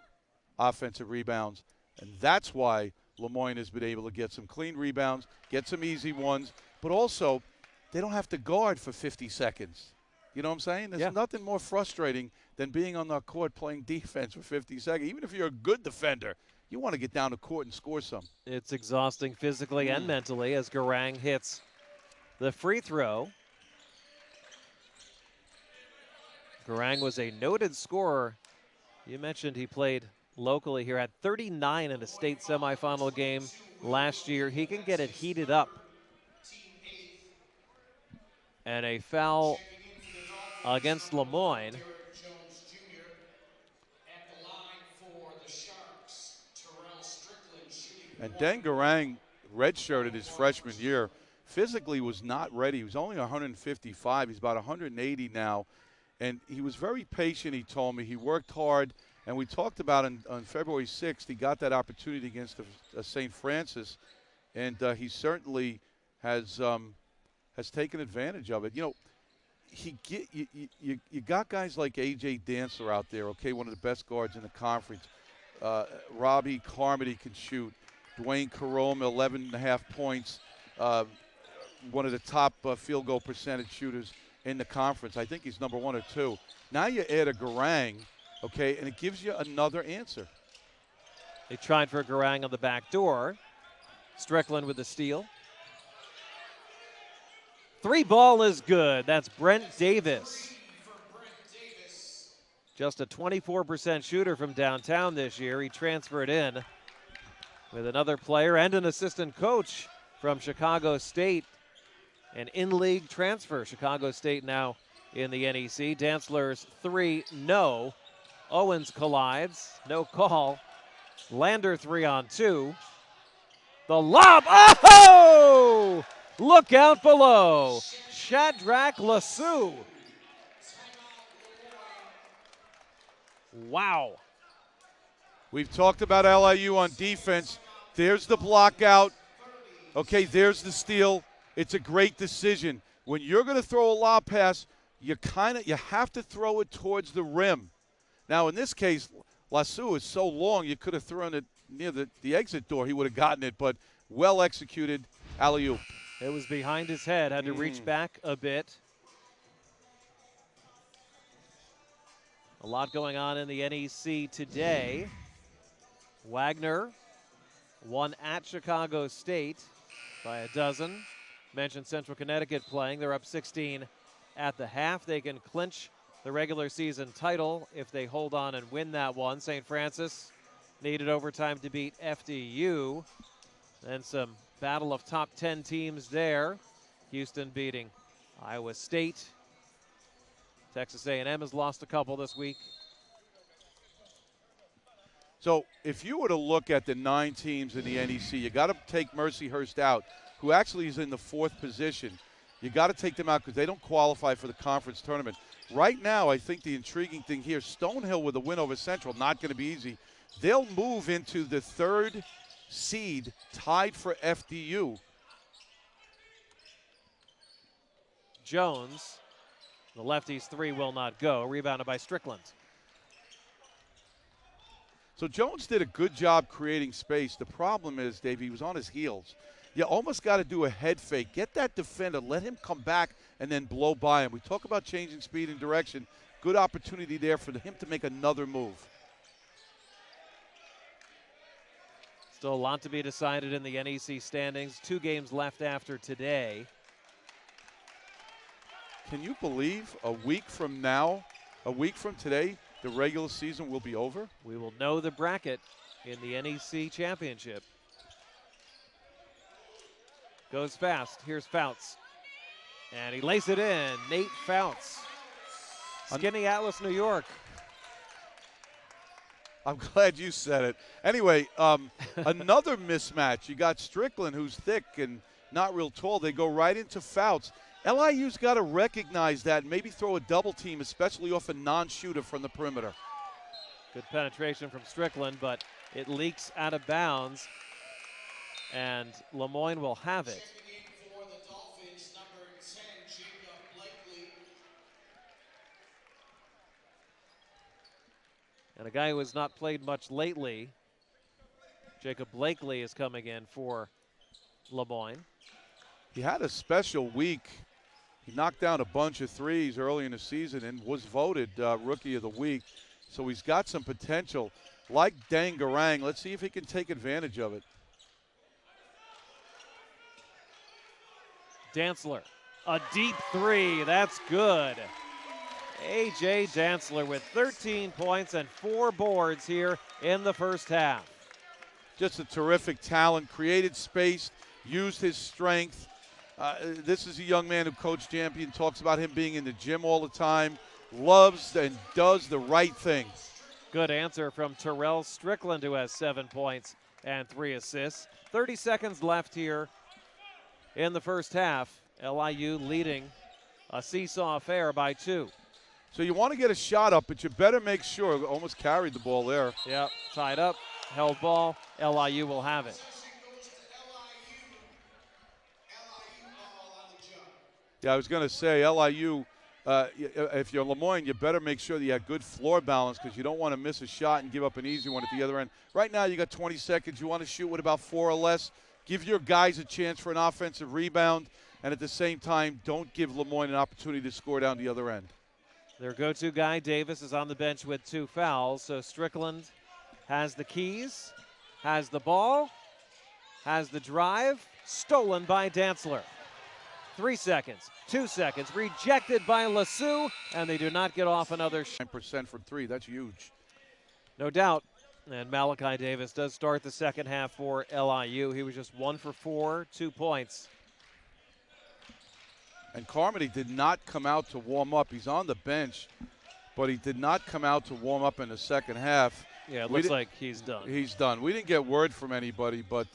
offensive rebounds, and that's why Le Moyne has been able to get some clean rebounds, get some easy ones, but also they don't have to guard for 50 seconds. You know what I'm saying? There's nothing more frustrating than being on the court playing defense for 50 seconds. Even if you're a good defender, you want to get down the court and score some. It's exhausting physically and mentally as Garang hits the free throw. Garang was a noted scorer. You mentioned he played locally here, had 39 in a state semifinal game last year. He can get it heated up. And a foul against Le Moyne. And Dan Garang redshirted his freshman year. Physically was not ready. He was only 155. He's about 180 now. And he was very patient, he told me. He worked hard. And we talked about on February 6th, he got that opportunity against St. Francis. And he certainly has taken advantage of it. You know, you got guys like A.J. Dantzler out there, okay, one of the best guards in the conference. Robbie Carmody can shoot. Dwayne Carome, 11.5 points. One of the top field goal percentage shooters in the conference. I think he's number 1 or 2. Now you add a Garang, okay, and it gives you another answer. They tried for Garang on the back door. Strickland with the steal. 3 ball is good. That's Brent Davis. Just a 24% shooter from downtown this year. He transferred in with another player and an assistant coach from Chicago State. An in-league transfer. Chicago State now in the NEC. Dantzler's 3, no. Owens collides, no call. Lander 3 on 2. The lob, oh! Look out below. Shadrach Lassou. Wow. We've talked about LIU on defense. There's the block out. Okay, there's the steal. It's a great decision. When you're going to throw a lob pass, you have to throw it towards the rim. Now, in this case, Lassou is so long, you could have thrown it near the exit door. He would have gotten it, but well executed alley-oop. It was behind his head, had to reach back a bit. A lot going on in the NEC today. Wagner won at Chicago State by a dozen. Mentioned Central Connecticut playing. They're up 16 at the half. They can clinch the regular season title if they hold on and win that one. St. Francis needed overtime to beat FDU. And some battle of top 10 teams there. Houston beating Iowa State. Texas A&M has lost a couple this week. So if you were to look at the 9 teams in the NEC, you got to take Mercyhurst out, who actually is in the 4th position. You got to take them out because they don't qualify for the conference tournament. Right now, I think the intriguing thing here, Stonehill with a win over Central, not going to be easy. They'll move into the 3rd seed, tied for FDU. Jones, the lefty's 3 will not go. Rebounded by Strickland. So Jones did a good job creating space. The problem is, Dave, he was on his heels. You almost got to do a head fake. Get that defender, let him come back, and then blow by him. We talk about changing speed and direction. Good opportunity there for him to make another move. Still a lot to be decided in the NEC standings. 2 games left after today. Can you believe a week from today, the regular season will be over? We will know the bracket in the NEC championship. Goes fast. Here's Fouts. And he lays it in. Nate Fouts. Skinny Atlas, New York. I'm glad you said it. Anyway, another mismatch. You got Strickland, who's thick and not real tall. They go right into Fouts. LIU's got to recognize that and maybe throw a double team, especially off a non-shooter from the perimeter. Good penetration from Strickland, but it leaks out of bounds, and Le Moyne will have it. And a guy who has not played much lately, Jacob Blakely, is coming in for Le Moyne. He had a special week. He knocked down a bunch of threes early in the season and was voted Rookie of the Week. So he's got some potential. Like Dangarang, let's see if he can take advantage of it. Dantzler, a deep 3, that's good. A.J. Dantzler with 13 points and 4 boards here in the first half. Just a terrific talent, created space, used his strength. This is a young man who Coach Champion talks about him being in the gym all the time, loves and does the right thing. Good answer from Terell Strickland, who has 7 points and 3 assists. 30 seconds left here in the first half. LIU leading a seesaw affair by 2. So you want to get a shot up, but you better make sure. Almost carried the ball there. Yep, tied up, held ball. LIU will have it. Yeah, I was going to say, LIU, if you're Le Moyne, you better make sure that you have good floor balance because you don't want to miss a shot and give up an easy one at the other end. Right now, you got 20 seconds. You want to shoot with about 4 or less. Give your guys a chance for an offensive rebound, and at the same time, don't give Le Moyne an opportunity to score down the other end. Their go-to guy, Davis, is on the bench with 2 fouls, so Strickland has the keys, has the ball, has the drive, stolen by Dantzler. 3 seconds, 2 seconds, rejected by LeSue, and they do not get off another shot. 9% from 3, that's huge. No doubt, and Malachi Davis does start the second half for LIU. He was just 1 for 4, 2 points. And Carmody did not come out to warm up. He's on the bench, but he did not come out to warm up in the second half. Yeah, it looks like he's done. He's done. We didn't get word from anybody, but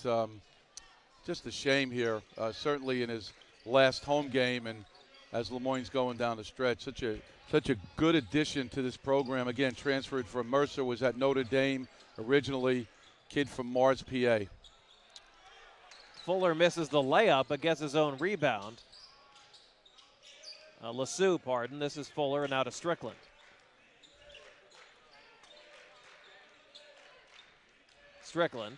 just a shame here, certainly in his last home game and as Le Moyne's going down the stretch. Such a good addition to this program. Again, transferred from Mercer, was at Notre Dame originally, kid from Mars, PA. Fuller misses the layup but gets his own rebound. LeSue, pardon. This is Fuller and now to Strickland. Strickland.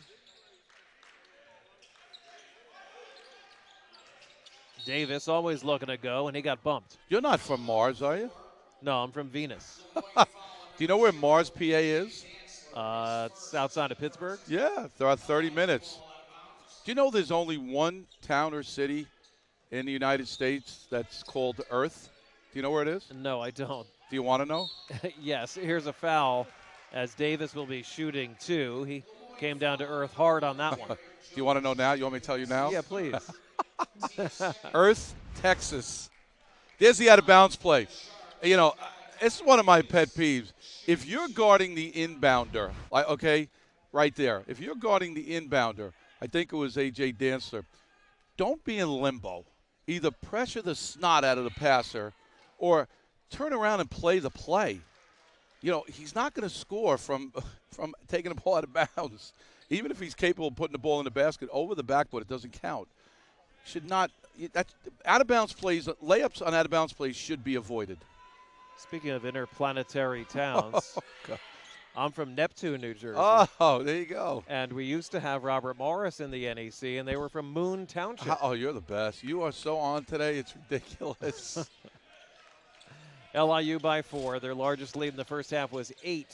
Davis always looking to go, and he got bumped. You're not from Mars, are you? No, I'm from Venus. Do you know where Mars, PA is? It's outside of Pittsburgh. Yeah, there are 30 minutes. Do you know there's only one town or city in the United States that's called Earth? Do you know where it is? No, I don't. Do you want to know? Yes, here's a foul as Davis will be shooting 2. He came down to earth hard on that one. Do you want to know now? You want me to tell you now? Yeah, please. Earth, Texas. There's the out-of-bounds play. You know, it's one of my pet peeves. If you're guarding the inbounder, okay, right there. If you're guarding the inbounder, I think it was A.J. Dantzler, don't be in limbo. Either pressure the snot out of the passer or turn around and play the play. You know, he's not going to score from taking the ball out of bounds. Even if he's capable of putting the ball in the basket over the backboard, it doesn't count. Should not – that's out-of-bounds plays, layups on out-of-bounds plays should be avoided. Speaking of interplanetary towns, I'm from Neptune, New Jersey. Oh, there you go. And we used to have Robert Morris in the NEC, and they were from Moon Township. Oh, you're the best. You are so on today. It's ridiculous. LIU by 4. Their largest lead in the first half was 8.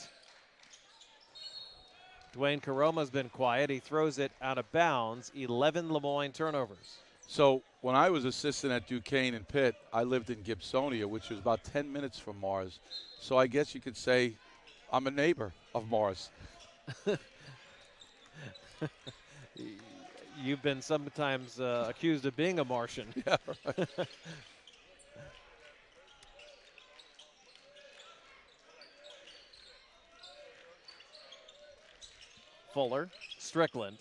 Dwayne Karoma's been quiet. He throws it out of bounds. 11 Le Moyne turnovers. So when I was assistant at Duquesne and Pitt, I lived in Gibsonia, which was about 10 minutes from Mars. So I guess you could say I'm a neighbor of Mars. You've been sometimes accused of being a Martian. Yeah, right. Fuller, Strickland.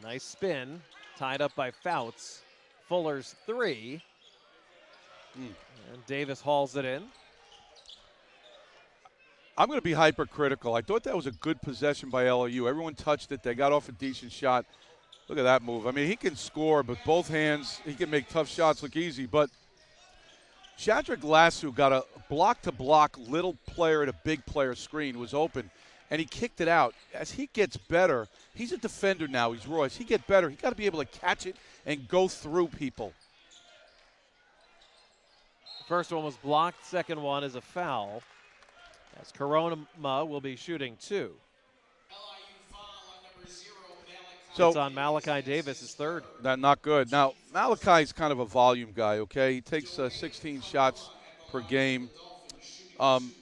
Nice spin, tied up by Fouts. Fuller's 3. And Davis hauls it in. I'm going to be hypercritical. I thought that was a good possession by LIU. Everyone touched it. They got off a decent shot. Look at that move. I mean, he can score, but both hands, he can make tough shots look easy. But Shadrach Lassu got a block-to-block little player at a big player screen, was open, and he kicked it out. As he gets better, he's a defender now. He's Royce. He get better. He got to be able to catch it and go through people. First one was blocked. Second one is a foul. As Corona will be shooting 2. So it's on Malachi Davis, his 3rd. Not good. Now, Malachi's kind of a volume guy, okay? He takes 16 shots per game. And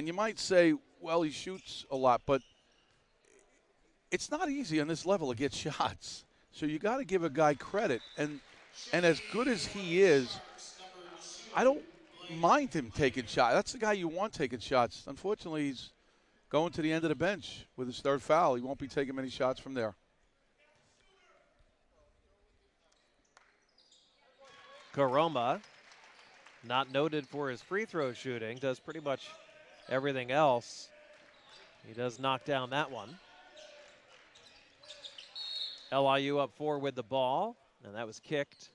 you might say, well, he shoots a lot, but it's not easy on this level to get shots. So you got to give a guy credit. And as good as he is, I don't mind him taking shots. That's the guy you want taking shots. Unfortunately, he's going to the end of the bench with his 3rd foul. He won't be taking many shots from there. Karoma, not noted for his free throw shooting, does pretty much everything else. He does knock down that one. LIU up 4 with the ball, and that was kicked.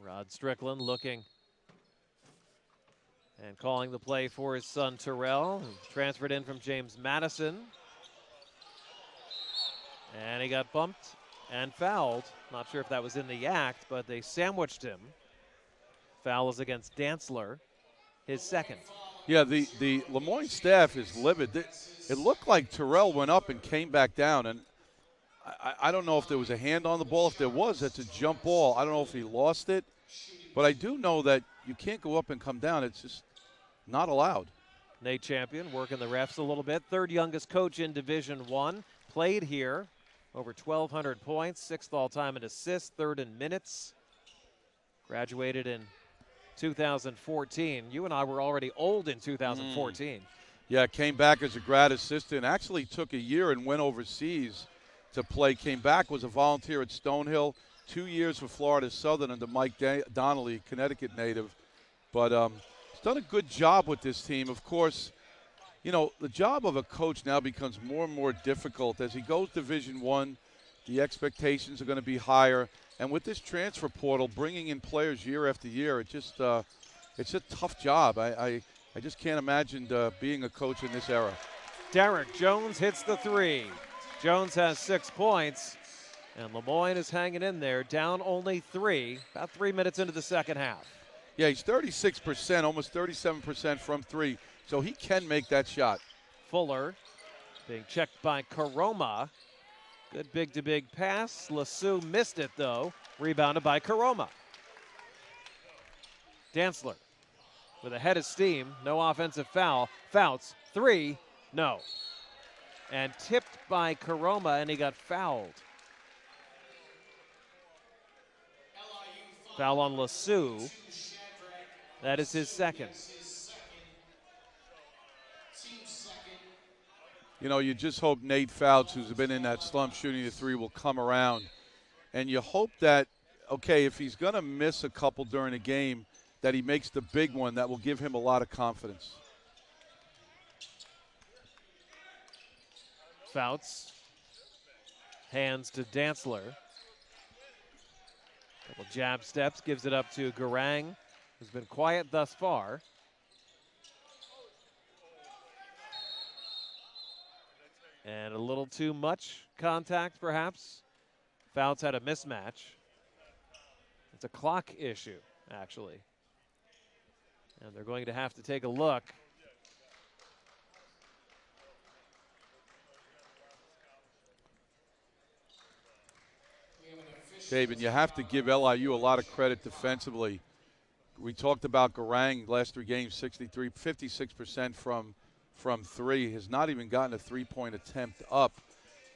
Rod Strickland looking and calling the play for his son Terrell, who transferred in from James Madison. And he got bumped and fouled. Not sure if that was in the act, but they sandwiched him. Foul is against Dantzler, his 2nd. Yeah, the Le Moyne staff is livid. It looked like Terrell went up and came back down, and I don't know if there was a hand on the ball. If there was, that's a jump ball. I don't know if he lost it, but I do know that you can't go up and come down. It's just not allowed. Nate Champion working the refs a little bit. 3rd youngest coach in Division I. Played here, over 1,200 points, 6th all-time in assists, 3rd in minutes. Graduated in 2014. You and I were already old in 2014. Yeah, came back as a grad assistant. Actually took a year and went overseas to play. Came back, was a volunteer at Stonehill. 2 years for Florida Southern under Mike Donnelly, Connecticut native. But he's done a good job with this team. Of course, you know, the job of a coach now becomes more and more difficult. As he goes Division I, the expectations are going to be higher. And with this transfer portal, bringing in players year after year, it's a tough job. I just can't imagine being a coach in this era. Derek Jones hits the 3. Jones has 6 points, and Le Moyne is hanging in there, down only 3, about 3 minutes into the second half. Yeah, he's 36%, almost 37% from 3, so he can make that shot. Fuller being checked by Karoma. Good big-to-big pass. Lassu missed it, though. Rebounded by Karoma. Dantzler with a head of steam. No offensive foul. Fouts. 3. No. And tipped by Karoma, and he got fouled. Foul on Lassu. That is his 2nd. You know, you just hope Nate Fouts, who's been in that slump shooting the 3, will come around. And you hope that, okay, if he's going to miss a couple during the game, that he makes the big one. That will give him a lot of confidence. Fouts. Hands to Dantzler. Couple jab steps, gives it up to Garang, who's been quiet thus far. And a little too much contact, perhaps. Fouts had a mismatch. It's a clock issue, actually. And they're going to have to take a look. David, you have to give LIU a lot of credit defensively. We talked about Garang last 3 games, 56% from 3. Has not even gotten a 3-point attempt up.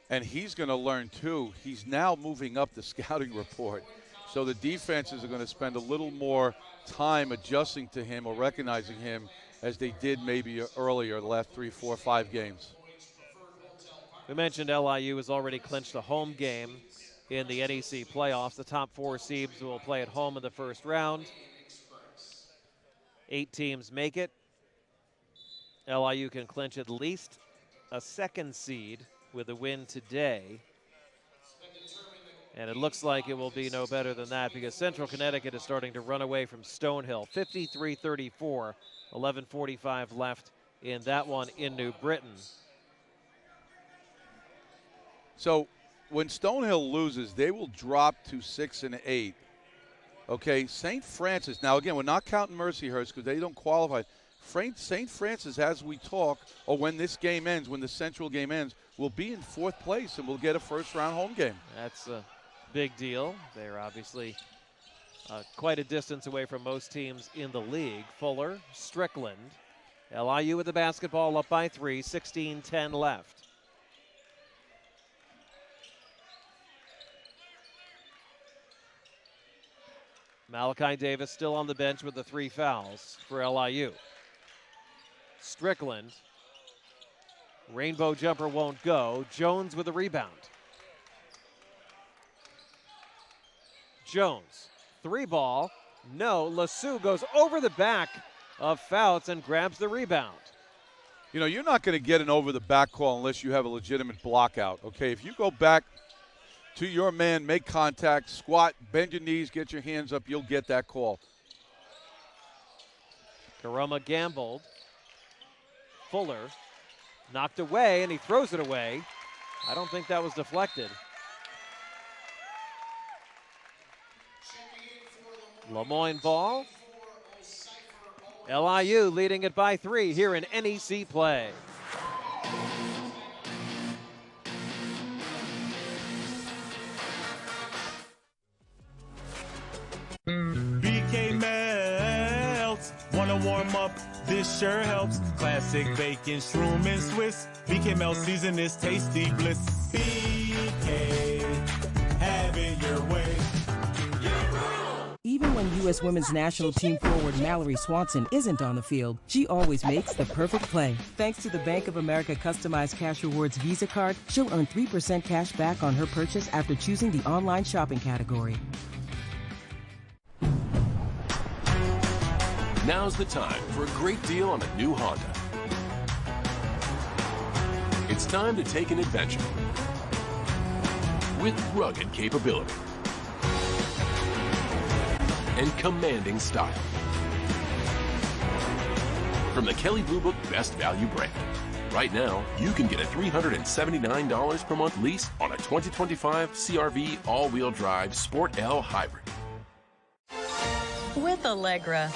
And he's going to learn, too. He's now moving up the scouting report. So the defenses are going to spend a little more time adjusting to him or recognizing him as they did maybe earlier, the last 3, 4, 5 games. We mentioned LIU has already clinched a home game in the NEC playoffs. The top 4 seeds will play at home in the first round. 8 teams make it. LIU can clinch at least a 2nd seed with a win today. And it looks like it will be no better than that because Central Connecticut is starting to run away from Stonehill. 53-34, 11:45 left in that one in New Britain. So when Stonehill loses, they will drop to 6 and 8. Okay, St. Francis. Now, again, we're not counting Mercyhurst because they don't qualify. St. Francis, as we talk, or when this game ends, when the Central game ends, will be in 4th place and will get a first-round home game. That's a big deal. They're obviously quite a distance away from most teams in the league. Fuller, Strickland. LIU with the basketball up by 3, 16-10 left. Malachi Davis still on the bench with the 3 fouls for LIU. Strickland. Rainbow jumper won't go. Jones with a rebound. Jones, 3 ball. No, Lassou goes over the back of Fouts and grabs the rebound. You know, you're not going to get an over-the-back call unless you have a legitimate block out, okay? If you go back to your man, make contact, squat, bend your knees, get your hands up, you'll get that call. Karama gambled. Fuller knocked away, and he throws it away. I don't think that was deflected. Le Moyne ball. LIU leading it by 3 here in NEC play. BK melts. Wanna warm up? This sure helps. Classic bacon, shroom, and Swiss. BK melt season is tasty bliss. BK, have it your way. Even when U.S. women's national team forward Mallory Swanson isn't on the field, she always makes the perfect play. Thanks to the Bank of America customized cash rewards Visa card, she'll earn 3% cash back on her purchase after choosing the online shopping category. Now's the time for a great deal on a new Honda. It's time to take an adventure with rugged capability and commanding style. From the Kelley Blue Book Best Value brand. Right now, you can get a $379 per month lease on a 2025 CR-V all-wheel drive Sport L Hybrid. With Allegra,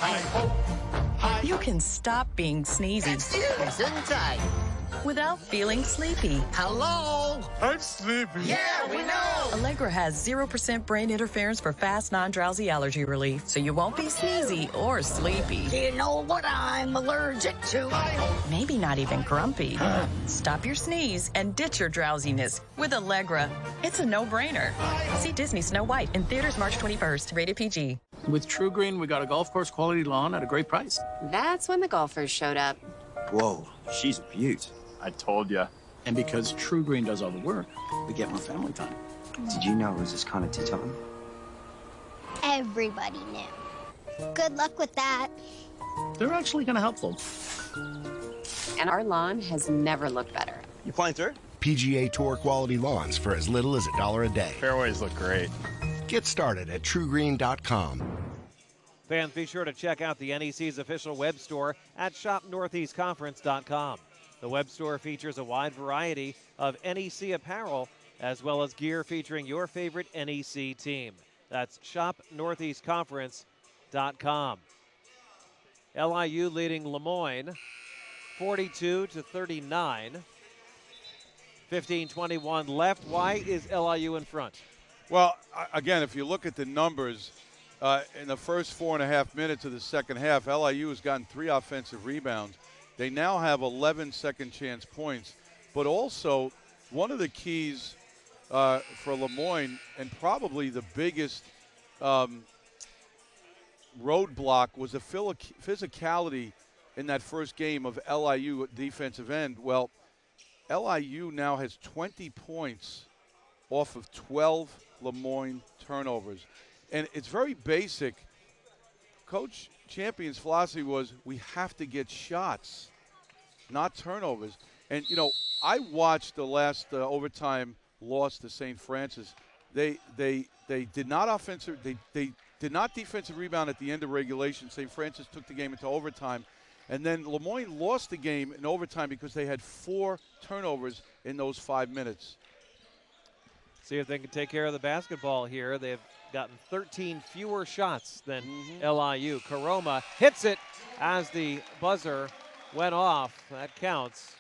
you can stop being sneezy without feeling sleepy. Hello? I'm sleepy. Yeah, we know. Allegra has 0% brain interference for fast, non-drowsy allergy relief, so you won't be sneezy or sleepy. Do you know what I'm allergic to? Maybe not even grumpy. Stop your sneeze and ditch your drowsiness with Allegra. It's a no-brainer. See Disney Snow White in theaters March 21st. Rated PG. With True Green, we got a golf course quality lawn at a great price. That's when the golfers showed up. Whoa, she's a beaut. I told ya. And because True Green does all the work, we get more family time. Did you know it was this kind of tea time? Everybody knew. Good luck with that. They're actually kind of helpful. And our lawn has never looked better. You playing third? PGA Tour quality lawns for as little as $1 a day. Fairways look great. Get started at truegreen.com. Fans, be sure to check out the NEC's official web store at shopnortheastconference.com. The web store features a wide variety of NEC apparel as well as gear featuring your favorite NEC team. That's shopnortheastconference.com. LIU leading Le Moyne 42-39. 15:21 left. Why is LIU in front? Well, again, if you look at the numbers, in the first 4.5 minutes of the second half, LIU has gotten 3 offensive rebounds. They now have 11 second chance points. But also, one of the keys for Le Moyne, and probably the biggest roadblock, was the physicality in that first game of LIU defensive end. Well, LIU now has 20 points off of 12 Le Moyne turnovers. And it's very basic. Coach Champion's philosophy was we have to get shots, not turnovers. And, you know, I watched the last overtime loss to St. Francis. They did not they did not defensive rebound at the end of regulation. St. Francis took the game into overtime. And then Le Moyne lost the game in overtime because they had 4 turnovers in those 5 minutes. See if they can take care of the basketball here. They've gotten 13 fewer shots than LIU. Karoma hits it as the buzzer went off. That counts.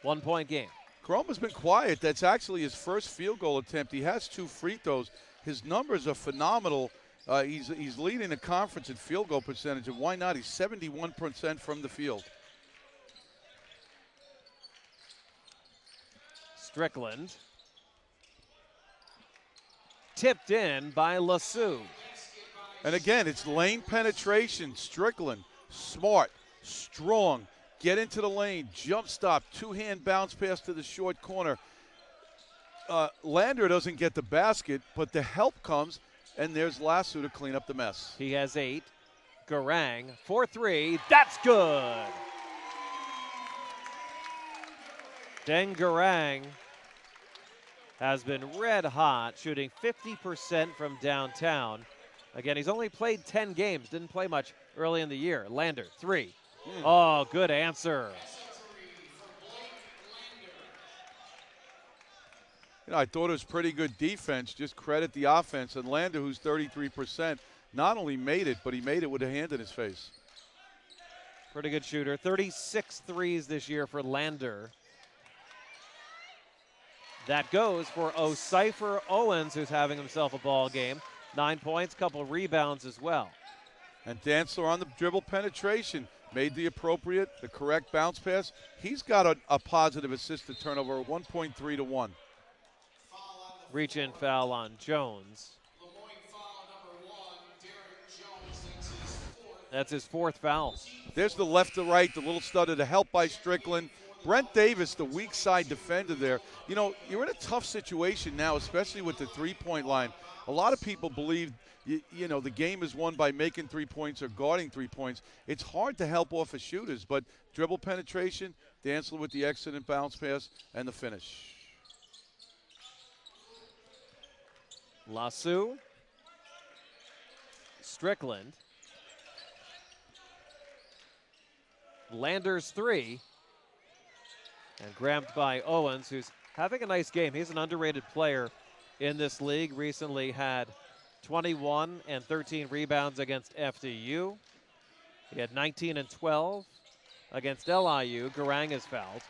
1 point game. Karoma's been quiet. That's actually his first field goal attempt. He has 2 free throws. His numbers are phenomenal. He's leading the conference in field goal percentage, and why not? He's 71% from the field. Strickland. Tipped in by LeSue. And again, it's lane penetration. Strickland, smart, strong, get into the lane, jump stop, 2-hand bounce pass to the short corner. Lander doesn't get the basket, but the help comes, and there's LeSue to clean up the mess. He has 8. Garang, 4-3. That's good. Deng Garang has been red hot, shooting 50% from downtown. Again, he's only played 10 games, didn't play much early in the year. Lander, 3. Oh, good answer. You know, I thought it was pretty good defense. Just credit the offense. And Lander, who's 33%, not only made it, but he made it with a hand in his face. Pretty good shooter. 36 threes this year for Lander. That goes for O'Cypher Owens, who's having himself a ball game. 9 points, couple rebounds as well. And Dantzler on the dribble penetration. Made the correct bounce pass. He's got a positive assist to turnover, 1.3 to 1. Reach-in foul on Jones. That's his 4th foul. There's the left to right, the little stutter, the help by Strickland. Brent Davis, the weak side defender there. You know, you're in a tough situation now, especially with the three-point line. A lot of people believe, you know, the game is won by making 3 points or guarding 3 points. It's hard to help off of shooters, but dribble penetration, Dantzler with the excellent bounce pass, and the finish. LeSue. Strickland. Lander's 3. And grabbed by Owens, who's having a nice game. He's an underrated player in this league. Recently had 21 and 13 rebounds against FDU. He had 19 and 12 against LIU. Garang is fouled.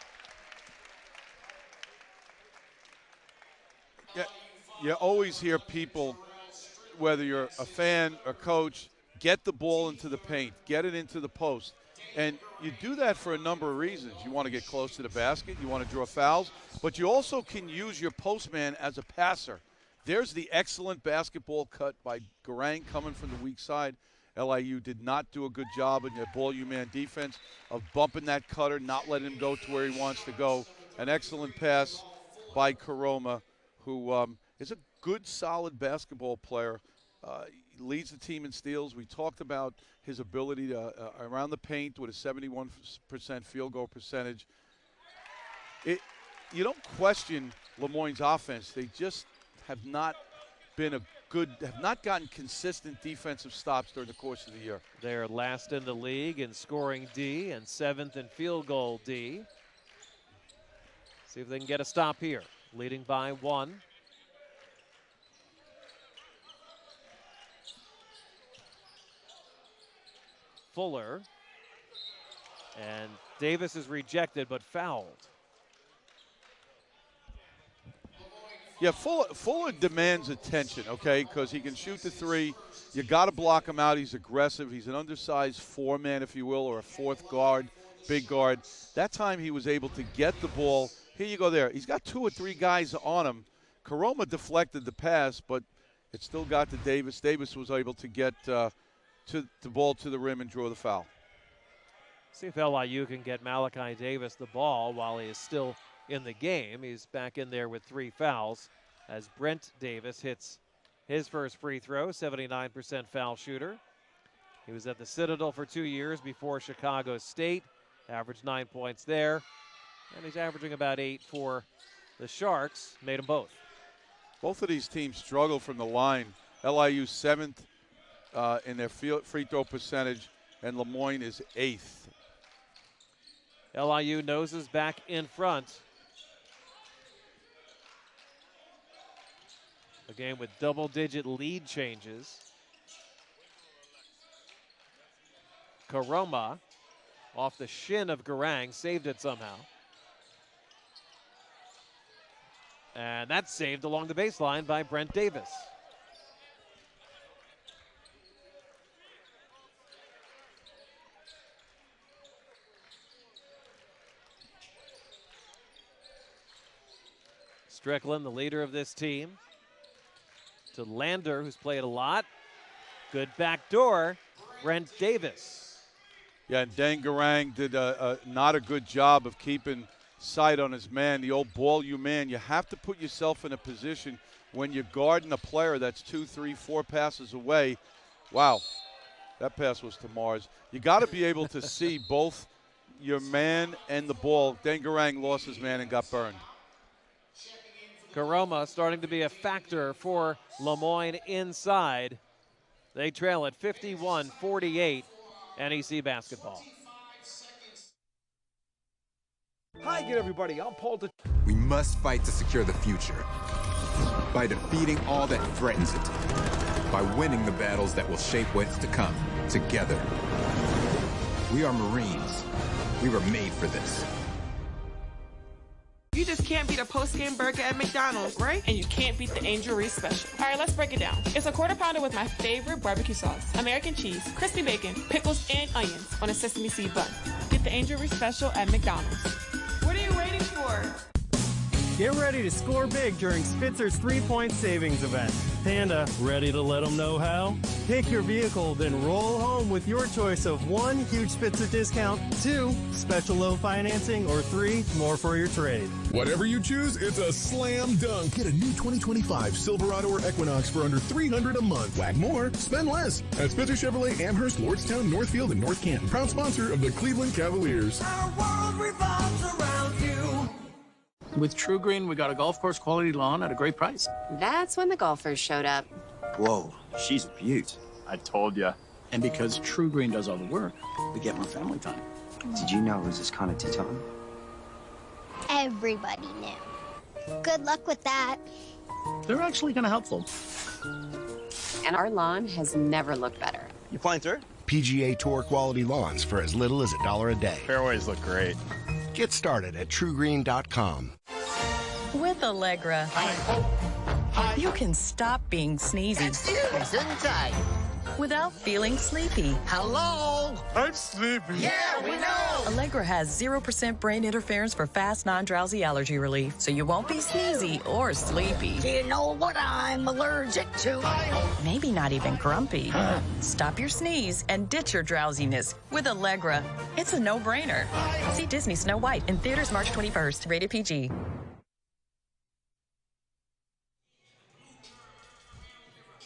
Yeah, you always hear people, whether you're a fan or coach, get the ball into the paint, get it into the post. And you do that for a number of reasons. You want to get close to the basket, you want to draw fouls, but you also can use your postman as a passer. There's the excellent basketball cut by Garang coming from the weak side. LIU did not do a good job in their ball-you-man defense of bumping that cutter, not letting him go to where he wants to go. An excellent pass by Karoma, who is a good, solid basketball player. He leads the team in steals. We talked about his ability to around the paint with a 71% field goal percentage. You don't question Le Moyne's offense. They just have not been have not gotten consistent defensive stops during the course of the year. They're last in the league in scoring D and 7th in field goal D. See if they can get a stop here. Leading by 1. Fuller. And Davis is rejected but fouled. Yeah, Fuller demands attention, okay, because he can shoot the 3. You got to block him out. He's aggressive. He's an undersized 4-man, if you will, or a 4th guard, big guard. That time he was able to get the ball. Here you go there. He's got 2 or 3 guys on him. Karoma deflected the pass, but it still got to Davis. Davis was able to get the ball to the rim and draw the foul. See if LIU can get Malachi Davis the ball while he is still in the game. He's back in there with 3 fouls as Brent Davis hits his first free throw, 79% foul shooter. He was at the Citadel for 2 years before Chicago State, averaged 9 points there, and he's averaging about 8 for the Sharks, made them both. Both of these teams struggle from the line. LIU 7th in their free throw percentage, and Le Moyne is 8th. LIU noses back in front. A game with double-digit lead changes. Karoma off the shin of Garang, saved it somehow. And that's saved along the baseline by Brent Davis. Strickland, the leader of this team. To Lander, who's played a lot. Good backdoor, Brent Davis. Yeah, and Dan Garang did not a good job of keeping sight on his man, the old ball you man. You have to put yourself in a position when you're guarding a player that's 2, 3, 4 passes away. Wow, that pass was to Mars. You got to be able to see both your man and the ball. Dan Garang lost his man and got burned. Karoma starting to be a factor for Le Moyne inside. They trail at 51-48, NEC basketball. Hi again, everybody. I'm Paul. We must fight to secure the future by defeating all that threatens it, by winning the battles that will shape what's to come together. We are Marines. We were made for this. You just can't beat a post-game burger at McDonald's, right? And you can't beat the Angel Reese special. All right, let's break it down. It's a quarter pounder with my favorite barbecue sauce, American cheese, crispy bacon, pickles, and onions on a sesame seed bun. Get the Angel Reese special at McDonald's. What are you waiting for? Get ready to score big during Spitzer's 3-point savings event. Panda, ready to let them know how? Pick your vehicle, then roll home with your choice of 1, huge Spitzer discount, 2, special low financing, or 3, more for your trade. Whatever you choose, it's a slam dunk. Get a new 2025 Silverado or Equinox for under $300 a month. Whack more, spend less. At Spitzer Chevrolet, Amherst, Lordstown, Northfield, and North Canton. Proud sponsor of the Cleveland Cavaliers. Our world revolves around you. With True Green, we got a golf course quality lawn at a great price. That's when the golfers showed up. Whoa, she's a beaut. I told ya. And because True Green does all the work, we get more family time. Did you know it was this kind of tea time? Everybody knew. Good luck with that. They're actually kind of helpful. And our lawn has never looked better. You flying through? PGA Tour quality lawns for as little as $1 a day. Fairways look great. Get started at TrueGreen.com. With Allegra, you can stop being sneezy without feeling sleepy. Hello? I'm sleepy. Yeah, we know. Allegra has 0% brain interference for fast, non-drowsy allergy relief, so you won't be sneezy or sleepy. Do you know what I'm allergic to? Maybe not even grumpy. Stop your sneeze and ditch your drowsiness with Allegra. It's a no-brainer. See Disney Snow White in theaters March 21st. Rated PG.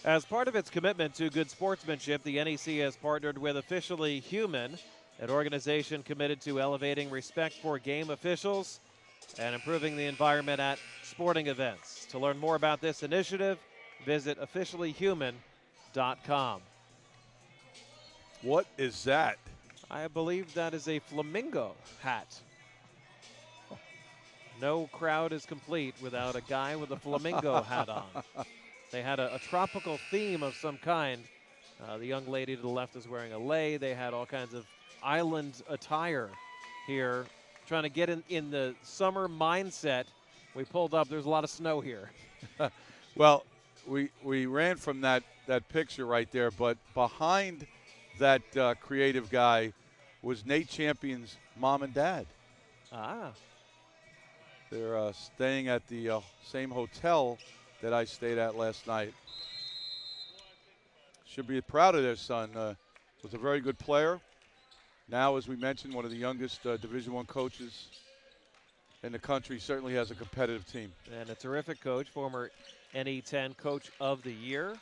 As part of its commitment to good sportsmanship, the NEC has partnered with Officially Human, an organization committed to elevating respect for game officials and improving the environment at sporting events. To learn more about this initiative, visit officiallyhuman.com. What is that? I believe that is a flamingo hat. No crowd is complete without a guy with a flamingo hat on. They had a tropical theme of some kind. The young lady to the left is wearing a lei. They had all kinds of island attire here, trying to get in the summer mindset. We pulled up. There's a lot of snow here. Well, we ran from that picture right there, but behind that creative guy was Nate Champion's mom and dad. Ah. They're staying at the same hotel that I stayed at last night. Should be proud of their son. Was a very good player. Now, as we mentioned, one of the youngest Division I coaches in the country. Certainly has a competitive team. And a terrific coach, former NE10 Coach of the Year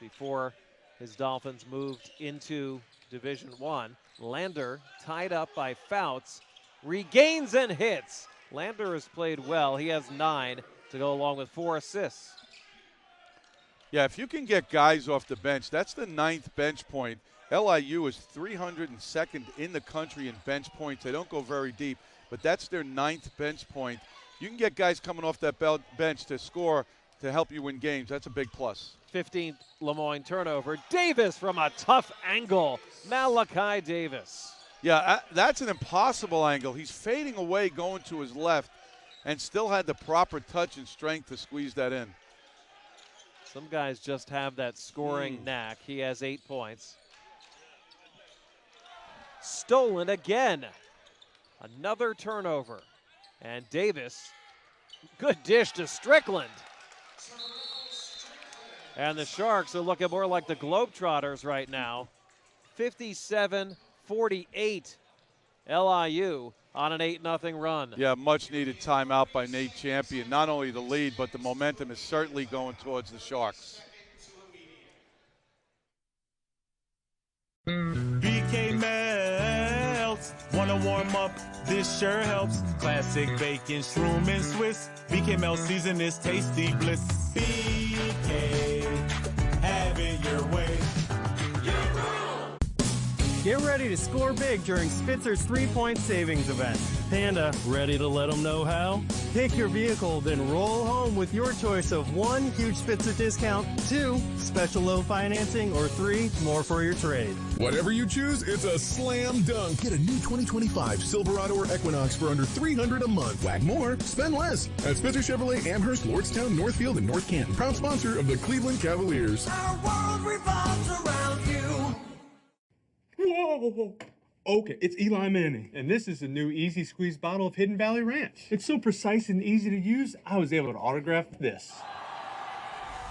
before his Dolphins moved into Division I. Lander tied up by Fouts, regains and hits. Lander has played well. He has 9 to go along with 4 assists. Yeah, if you can get guys off the bench, that's the 9th bench point. LIU is 302nd in the country in bench points. They don't go very deep, but that's their 9th bench point. You can get guys coming off that bench to score to help you win games. That's a big plus. 15th Le Moyne turnover. Davis from a tough angle. Malachi Davis. Yeah, that's an impossible angle. He's fading away, going to his left, and still had the proper touch and strength to squeeze that in. Some guys just have that scoring knack. He has 8 points. Stolen again. Another turnover. And Davis, good dish to Strickland. And the Sharks are looking more like the Globetrotters right now. 57-48 LIU on an 8-0 run. Yeah, much needed timeout by Nate Champion. Not only the lead, but the momentum is certainly going towards the Sharks. BK melts. Wanna warm up? This sure helps. Classic bacon, shroom, and Swiss. BK melt season is tasty bliss. BK, have it your way. Get ready to score big during Spitzer's 3-point savings event. Panda, ready to let them know how? Pick your vehicle, then roll home with your choice of 1, huge Spitzer discount, 2, special low financing, or 3, more for your trade. Whatever you choose, it's a slam dunk. Get a new 2025 Silverado or Equinox for under $300 a month. Whack more, spend less. At Spitzer Chevrolet, Amherst, Lordstown, Northfield, and North Canton. Proud sponsor of the Cleveland Cavaliers. Our world revolves around you. Whoa. Okay, it's Eli Manning, and this is a new easy squeeze bottle of Hidden Valley Ranch. It's so precise and easy to use, I was able to autograph this.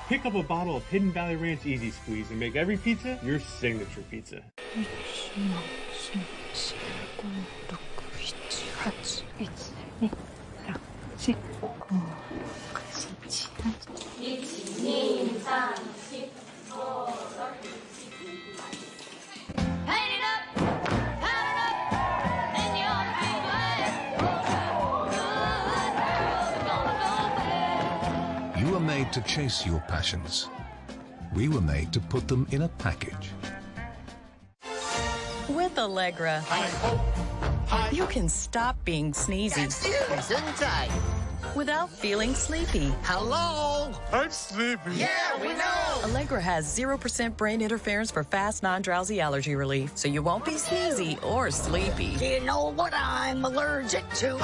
Pick up a bottle of Hidden Valley Ranch Easy Squeeze and make every pizza your signature pizza. You were made to chase your passions. We were made to put them in a package. With Allegra, you can stop being sneezy without feeling sleepy. Hello? I'm sleepy. Yeah, we know. Allegra has 0% brain interference for fast, non-drowsy allergy relief, so you won't be sneezy or sleepy. Do you know what I'm allergic to?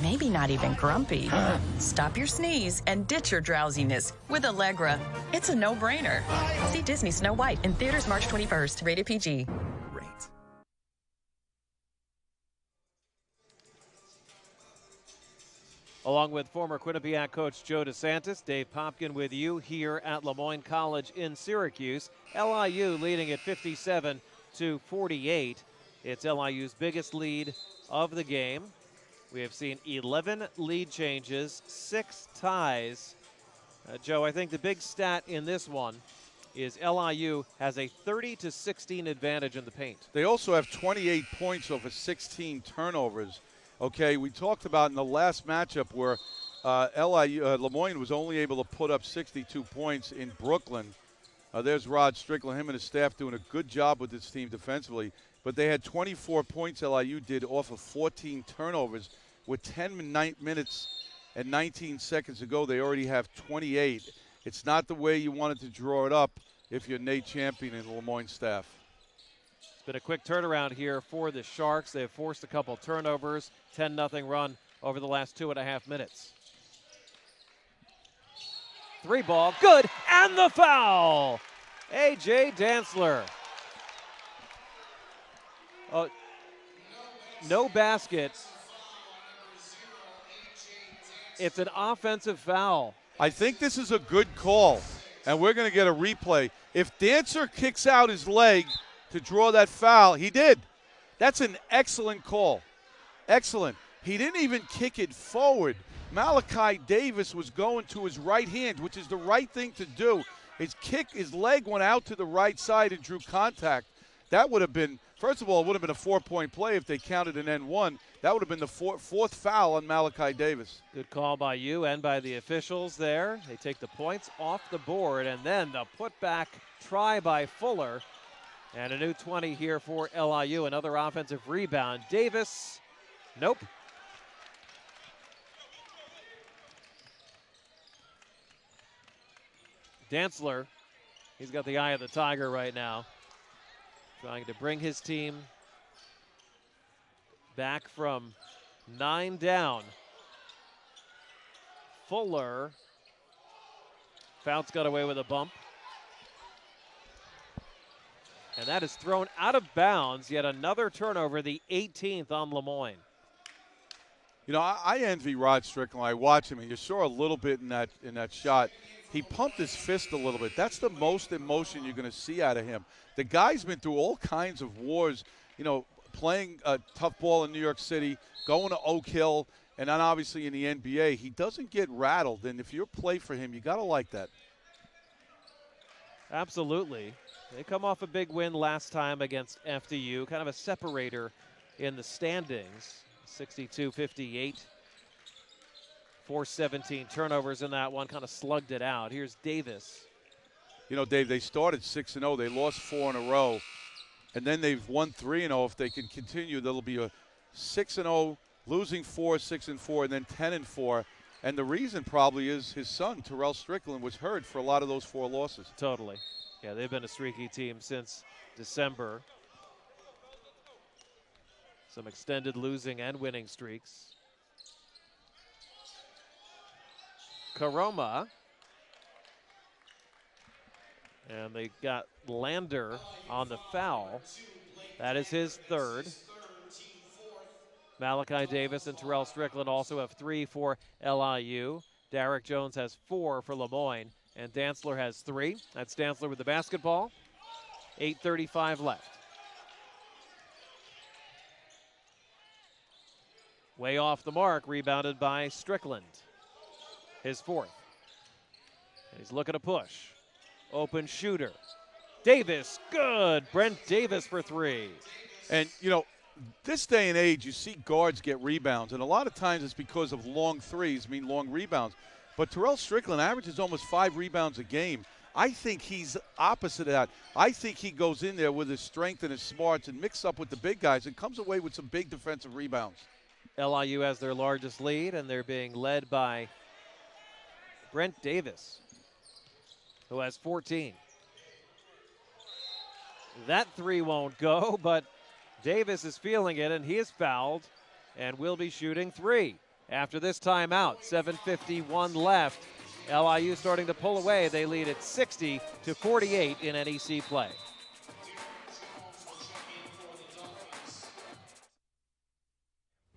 Maybe not even grumpy. Stop your sneeze and ditch your drowsiness with Allegra. It's a no-brainer. See Disney Snow White in theaters March 21st. Rated PG. Along with former Quinnipiac coach Joe DeSantis, Dave Popkin with you here at Le Moyne College in Syracuse. LIU leading at 57-48. It's LIU's biggest lead of the game. We have seen 11 lead changes, 6 ties. Joe, I think the big stat in this one is LIU has a 30-16 advantage in the paint. They also have 28 points over 16 turnovers. Okay, we talked about in the last matchup where Le Moyne was only able to put up 62 points in Brooklyn. There's Rod Strickland, him and his staff doing a good job with this team defensively. But they had 24 points LIU did off of 14 turnovers. With 10 minutes and 19 seconds to go, they already have 28. It's not the way you wanted to draw it up if you're Nate Champion and the Le Moyne staff. It's been a quick turnaround here for the Sharks. They've forced a couple turnovers, 10-0 run over the last 2.5 minutes. 3 ball, good, and the foul! A.J. Dantzler. No basket. It's an offensive foul. I think this is a good call, and we're going to get a replay. If Dancer kicks out his leg to draw that foul, he did. That's an excellent call. Excellent. He didn't even kick it forward. Malachi Davis was going to his right hand, which is the right thing to do. His leg went out to the right side and drew contact. That would have been, first of all, it would have been a 4-point play if they counted an N1. That would have been the fourth foul on Malachi Davis. Good call by you and by the officials there. They take the points off the board, and then the putback try by Fuller. And a new 20 here for LIU. Another offensive rebound. Davis, nope. Dantzler, he's got the eye of the tiger right now. Trying to bring his team back from 9 down. Fuller, Fouts got away with a bump. And that is thrown out of bounds. Yet another turnover, the 18th on Le Moyne. You know, I envy Rod Strickland. I watch him, and you saw a little bit in that shot. He pumped his fist a little bit. That's the most emotion you're going to see out of him. The guy's been through all kinds of wars, you know, playing tough ball in New York City, going to Oak Hill, and then obviously in the NBA. He doesn't get rattled, and if you play for him, you got to like that. Absolutely. They come off a big win last time against FDU, kind of a separator in the standings, 62-58. 417 turnovers in that one, kind of slugged it out. Here's Davis. You know, Dave, they started 6-0. They lost 4 in a row, and then they've won 3 in a row. If they can continue, there'll be a 6-0, losing 4, 6-4, and then 10-4. And the reason probably is his son, Terell Strickland, was hurt for a lot of those 4 losses. Totally. Yeah, they've been a streaky team since December. Some extended losing and winning streaks. Karoma. And they got Lander on the foul. That is his 3rd. Malachi Davis and Terell Strickland also have 3 for LIU. Derek Jones has 4 for Le Moyne. And Dantzler has 3. That's Dantzler with the basketball. 8:35 left. Way off the mark, rebounded by Strickland. His 4th. And he's looking to push. Open shooter. Davis, good. Brent Davis for 3. And, you know, this day and age, you see guards get rebounds, and a lot of times it's because of long threes, mean long rebounds. But Terell Strickland averages almost 5 rebounds a game. I think he's opposite of that. I think he goes in there with his strength and his smarts and mix up with the big guys and comes away with some big defensive rebounds. LIU has their largest lead, and they're being led by Brent Davis, who has 14. That 3 won't go, but Davis is feeling it, and he is fouled and will be shooting 3 after this timeout. 7:51 left. LIU starting to pull away. They lead at 60-48 in NEC play.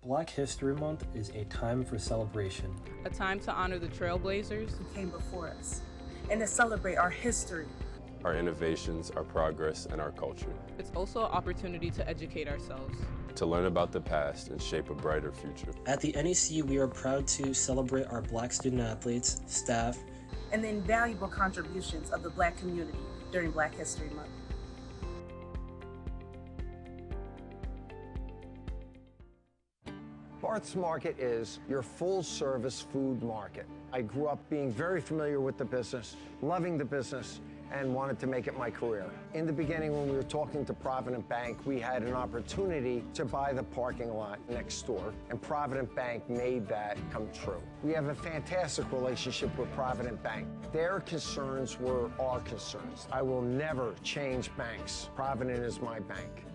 Black History Month is a time for celebration. A time to honor the trailblazers who came before us and to celebrate our history, our innovations, our progress, and our culture. It's also an opportunity to educate ourselves, to learn about the past and shape a brighter future. At the NEC, we are proud to celebrate our Black student-athletes, staff, and the invaluable contributions of the Black community during Black History Month. Barth's Market is your full-service food market. I grew up being very familiar with the business, loving the business, and wanted to make it my career. In the beginning, when we were talking to Provident Bank, we had an opportunity to buy the parking lot next door, and Provident Bank made that come true. We have a fantastic relationship with Provident Bank. Their concerns were our concerns. I will never change banks. Provident is my bank.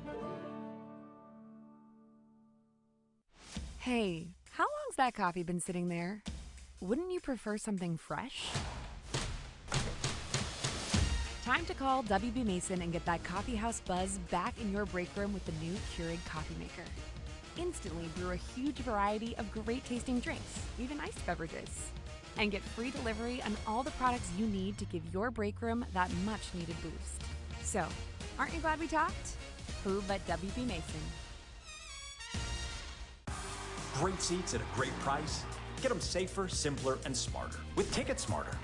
Hey, how long's that coffee been sitting there? Wouldn't you prefer something fresh? Time to call WB Mason and get that coffee house buzz back in your break room with the new Keurig coffee maker. Instantly brew a huge variety of great tasting drinks, even iced beverages. And get free delivery on all the products you need to give your break room that much needed boost. So, aren't you glad we talked? Who but WB Mason? Great seats at a great price? Get them safer, simpler, and smarter with Ticket Smarter.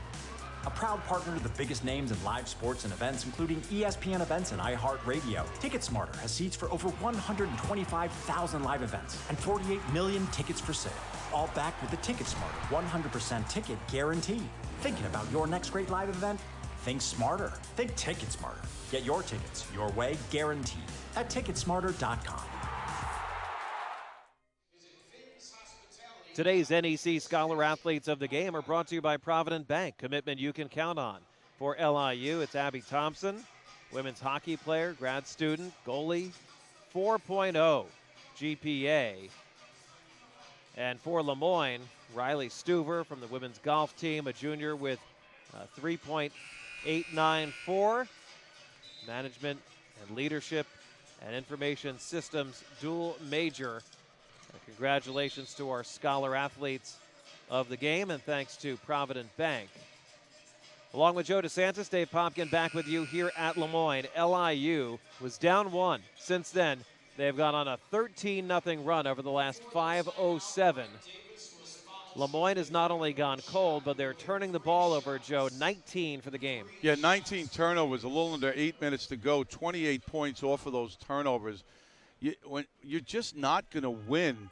A proud partner to the biggest names in live sports and events, including ESPN events and iHeartRadio. Ticket Smarter has seats for over 125,000 live events and 48 million tickets for sale. All backed with the Ticket Smarter 100% ticket guarantee. Thinking about your next great live event? Think smarter. Think Ticket Smarter. Get your tickets your way, guaranteed at ticketsmarter.com. Today's NEC Scholar Athletes of the Game are brought to you by Provident Bank, commitment you can count on. For LIU, it's Abby Thompson, women's hockey player, grad student, goalie, 4.0 GPA. And for Le Moyne, Riley Stuver from the women's golf team, a junior with 3.894. Management and leadership and information systems dual major. Congratulations to our scholar athletes of the game, and thanks to Provident Bank. Along with Joe DeSantis, Dave Popkin back with you here at Le Moyne. LIU was down 1. Since then, they've gone on a 13-0 run over the last 5:07. Le Moyne has not only gone cold, but they're turning the ball over, Joe, 19 for the game. Yeah, 19 turnovers, a little under 8 minutes to go, 28 points off of those turnovers. You're just not going to win,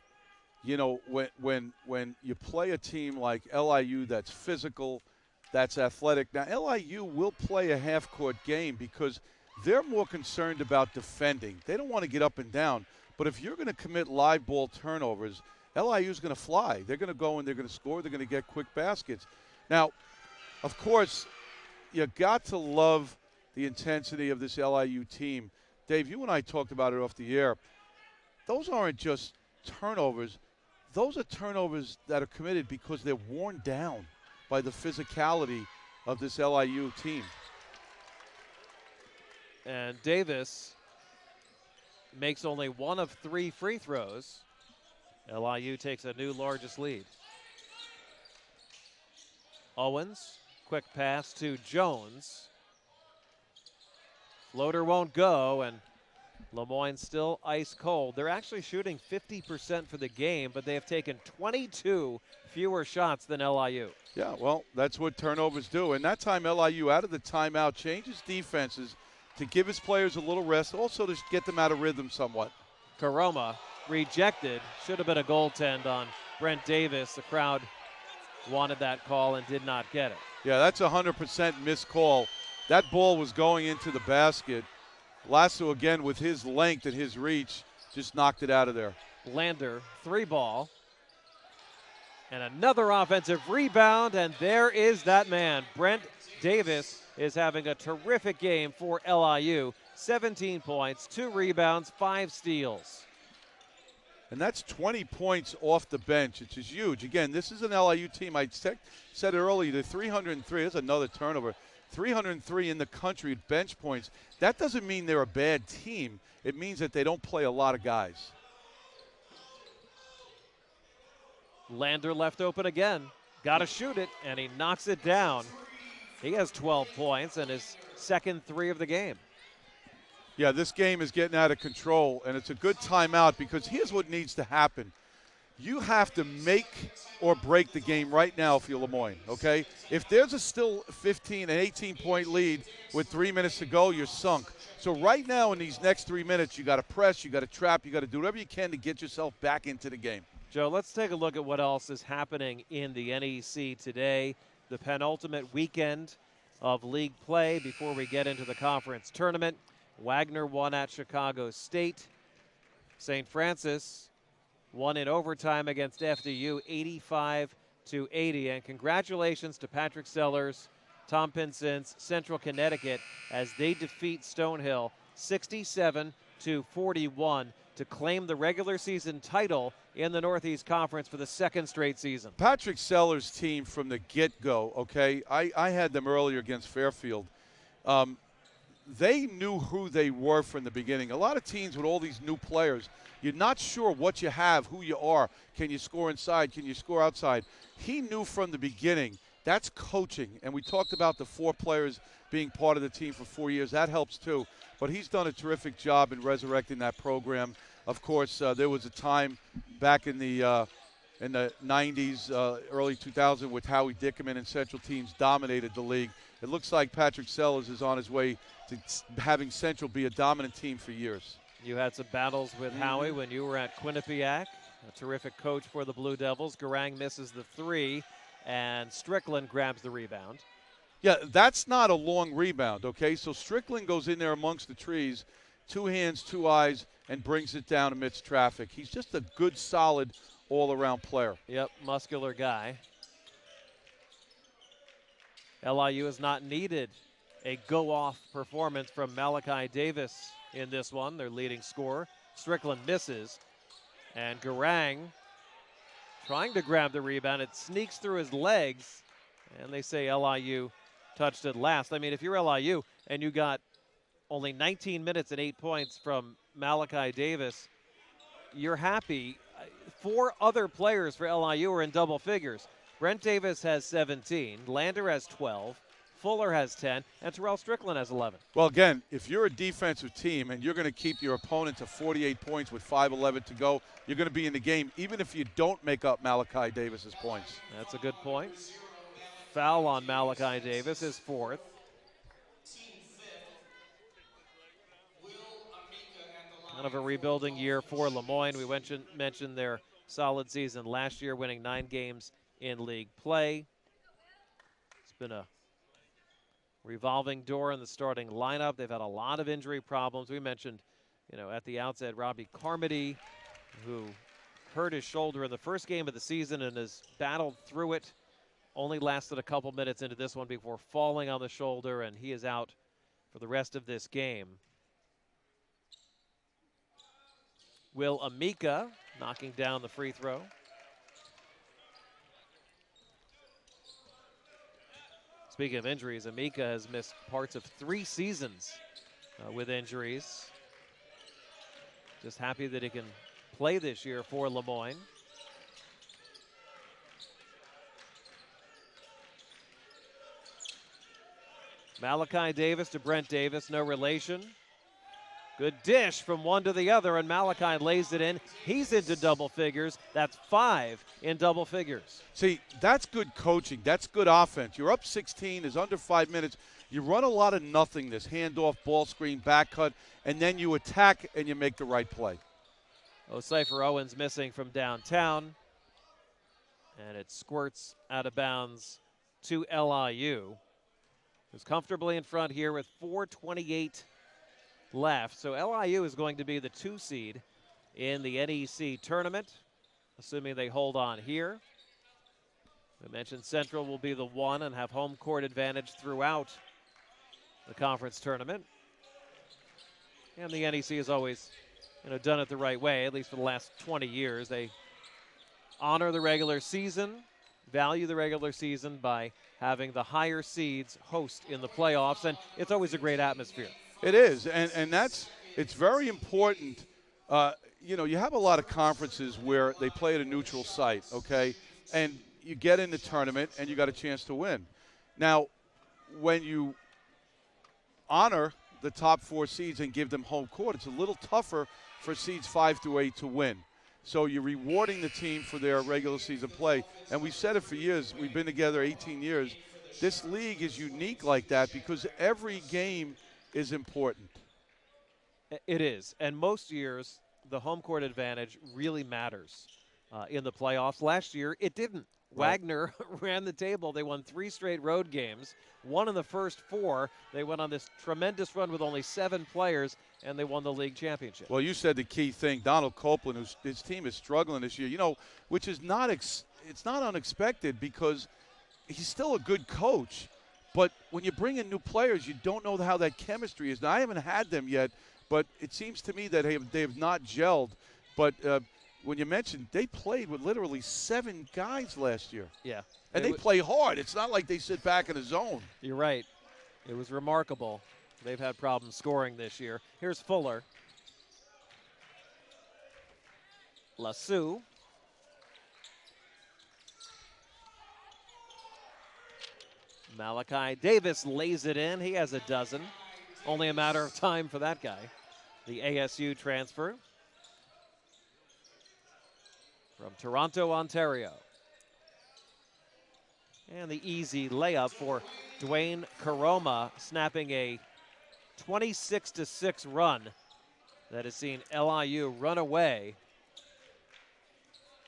you know, when you play a team like LIU that's physical, that's athletic. Now, LIU will play a half-court game because they're more concerned about defending. They don't want to get up and down. But if you're going to commit live ball turnovers, LIU's going to fly. They're going to go and they're going to score. They're going to get quick baskets. Now, of course, you got to love the intensity of this LIU team. Dave, you and I talked about it off the air. Those aren't just turnovers. Those are turnovers that are committed because they're worn down by the physicality of this LIU team. And Davis makes only 1 of 3 free throws. LIU takes a new largest lead. Owens, quick pass to Jones. Floater won't go, and Le Moyne still ice cold. They're actually shooting 50% for the game, but they have taken 22 fewer shots than LIU. Yeah, well, that's what turnovers do. And that time LIU out of the timeout changes defenses to give his players a little rest, also to get them out of rhythm somewhat. Karoma rejected. Should have been a goaltend on Brent Davis. The crowd wanted that call and did not get it. Yeah, that's a 100% missed call. That ball was going into the basket. Lasso, again, with his length and his reach, just knocked it out of there. Lander, 3-ball. And another offensive rebound, and there is that man. Brent Davis is having a terrific game for LIU. 17 points, 2 rebounds, 5 steals. And that's 20 points off the bench, which is huge. Again, this is an LIU team. I said earlier, they're 303. That's another turnover. 303 in the country at bench points. That doesn't mean they're a bad team. It means that they don't play a lot of guys. Lander left open again. Got to shoot it, and he knocks it down. He has 12 points and his second 3 of the game. Yeah, this game is getting out of control, and it's a good timeout because here's what needs to happen. You have to make or break the game right now if you're Le Moyne, okay? If there's a still 15 and 18-point lead with 3 minutes to go, you're sunk. So right now in these next 3 minutes, you got to press, you got to trap, you got to do whatever you can to get yourself back into the game. Joe, let's take a look at what else is happening in the NEC today, the penultimate weekend of league play before we get into the conference tournament. Wagner won at Chicago State. St. Francis won in overtime against FDU, 85-80. And congratulations to Patrick Sellers, Tom Pinson's Central Connecticut as they defeat Stonehill 67-41 to claim the regular season title in the Northeast Conference for the second straight season. Patrick Sellers' team from the get-go, okay, I had them earlier against Fairfield. They knew who they were from the beginning. A lot of teams with all these new players, you're not sure what you have, who you are. Can you score inside? Can you score outside? He knew from the beginning. That's coaching. And we talked about the 4 players being part of the team for 4 years. That helps too. But he's done a terrific job in resurrecting that program. Of course, there was a time back in the 90s, early 2000, with Howie Dickerman and Central teams dominated the league. It looks like Patrick Sellers is on his way to having Central be a dominant team for years. You had some battles with Howie when you were at Quinnipiac, a terrific coach for the Blue Devils. Garang misses the 3, and Strickland grabs the rebound. Yeah, that's not a long rebound, okay? So Strickland goes in there amongst the trees, 2 hands, 2 eyes, and brings it down amidst traffic. He's just a good, solid, all-around player. Yep, muscular guy. LIU has not needed a go-off performance from Malachi Davis in this one, their leading scorer. Strickland misses, and Garang trying to grab the rebound. It sneaks through his legs, and they say LIU touched it last. I mean, if you're LIU and you got only 19 minutes and 8 points from Malachi Davis, you're happy. 4 other players for LIU are in double figures. Brent Davis has 17, Lander has 12, Fuller has 10, and Terell Strickland has 11. Well, again, if you're a defensive team and you're going to keep your opponent to 48 points with 5:11 to go, you're going to be in the game, even if you don't make up Malachi Davis's points. That's a good point. Foul on Malachi Davis, his 4th. Kind of a rebuilding year for Le Moyne. We mentioned their solid season last year, winning 9 games in league play. It's been a revolving door in the starting lineup. They've had a lot of injury problems. We mentioned, at the outset, Robbie Carmody, who hurt his shoulder in the first game of the season and has battled through it. Only lasted a couple minutes into this one before falling on the shoulder, and he is out for the rest of this game. Will Amika knocking down the free throw. Speaking of injuries, Amika has missed parts of 3 seasons with injuries. Just happy that he can play this year for Le Moyne. Malachi Davis to Brent Davis, no relation. Good dish from one to the other, and Malachi lays it in. He's into double figures. That's 5 in double figures. See, that's good coaching. That's good offense. You're up 16, there's under 5 minutes. You run a lot of nothingness, handoff, ball screen, back cut, and then you attack and you make the right play. Cypher Owens missing from downtown, and it squirts out of bounds to LIU, who's comfortably in front here with 4:28 left. So LIU is going to be the 2 seed in the NEC tournament, assuming they hold on here. We mentioned Central will be the 1 and have home court advantage throughout the conference tournament. And the NEC has always, done it the right way, at least for the last 20 years. They honor the regular season, value the regular season by having the higher seeds host in the playoffs, and it's always a great atmosphere. It is, and it's very important. You have a lot of conferences where they play at a neutral site, okay? And you get in the tournament and you got a chance to win. Now, when you honor the top 4 seeds and give them home court, it's a little tougher for seeds 5 through 8 to win. So you're rewarding the team for their regular season play. And we've said it for years. We've been together 18 years. This league is unique like that because every game is important. It is. And most years, the home court advantage really matters. in the playoffs. Last year, it didn't. Right. Wagner ran the table. They won 3 straight road games, won in the first 4. They went on this tremendous run with only 7 players, and they won the league championship. Well, you said the key thing. Donald Copeland, his team is struggling this year, which is not it's not unexpected because he's still a good coach. But when you bring in new players, you don't know how that chemistry is. Now, I haven't had them yet, but it seems to me that they have not gelled. But when you mentioned they played with literally 7 guys last year. Yeah. And they play hard. It's not like they sit back in a zone. You're right. It was remarkable. They've had problems scoring this year. Here's Fuller. LaSue. Malachi Davis lays it in. He has a dozen. Only a matter of time for that guy. The ASU transfer from Toronto, Ontario. And the easy layup for Dwayne Karoma, snapping a 26-6 run that has seen LIU run away.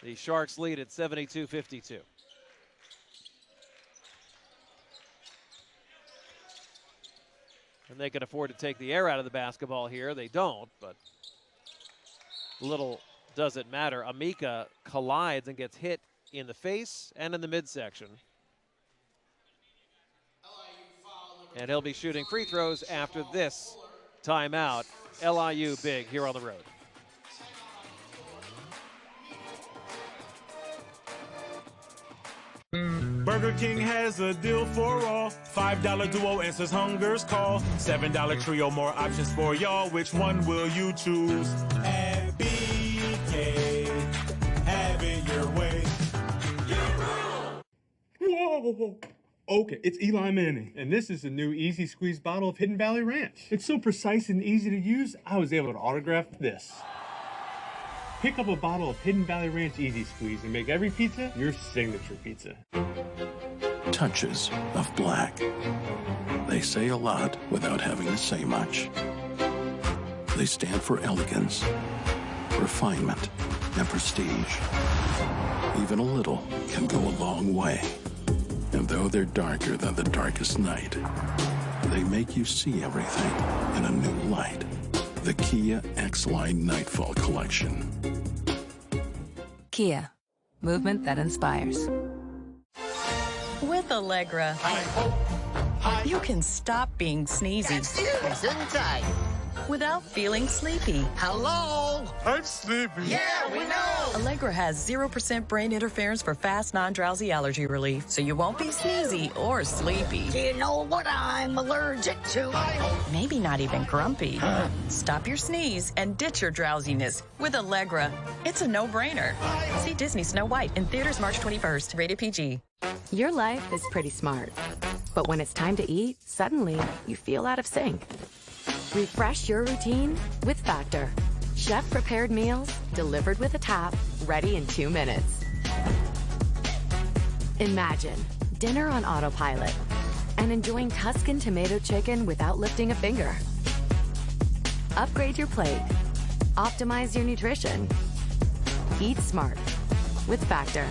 The Sharks lead at 72-52. And they can afford to take the air out of the basketball here. They don't, but little does it matter. Amika collides and gets hit in the face and in the midsection. And he'll be shooting free throws after this timeout. LIU big here on the road. Burger King has a deal for all. $5 duo answers hunger's call. $7 trio, more options for y'all. Which one will you choose? At BK, have it your way. Whoa. Okay, it's Eli Manning, and this is the new Easy Squeeze bottle of Hidden Valley Ranch. It's so precise and easy to use, I was able to autograph this. Pick up a bottle of Hidden Valley Ranch Easy Squeeze and make every pizza your signature pizza. Touches of black. They say a lot without having to say much. They stand for elegance, refinement, and prestige. Even a little can go a long way. And though they're darker than the darkest night, they make you see everything in a new light. The Kia X-Line Nightfall Collection. Kia, movement that inspires. With Allegra, you can stop being sneezy without feeling sleepy. Hello? I'm sleepy. Yeah, we know. Allegra has 0% brain interference for fast, non-drowsy allergy relief, so you won't be sneezy or sleepy. Do you know what I'm allergic to? Maybe not even grumpy. Stop your sneeze and ditch your drowsiness with Allegra. It's a no-brainer. See Disney Snow White in theaters March 21st. Rated PG. Your life is pretty smart. But when it's time to eat, suddenly you feel out of sync. Refresh your routine with Factor. Chef-prepared meals delivered with a tap, ready in 2 minutes. Imagine dinner on autopilot and enjoying Tuscan tomato chicken without lifting a finger. Upgrade your plate. Optimize your nutrition. Eat smart with Factor.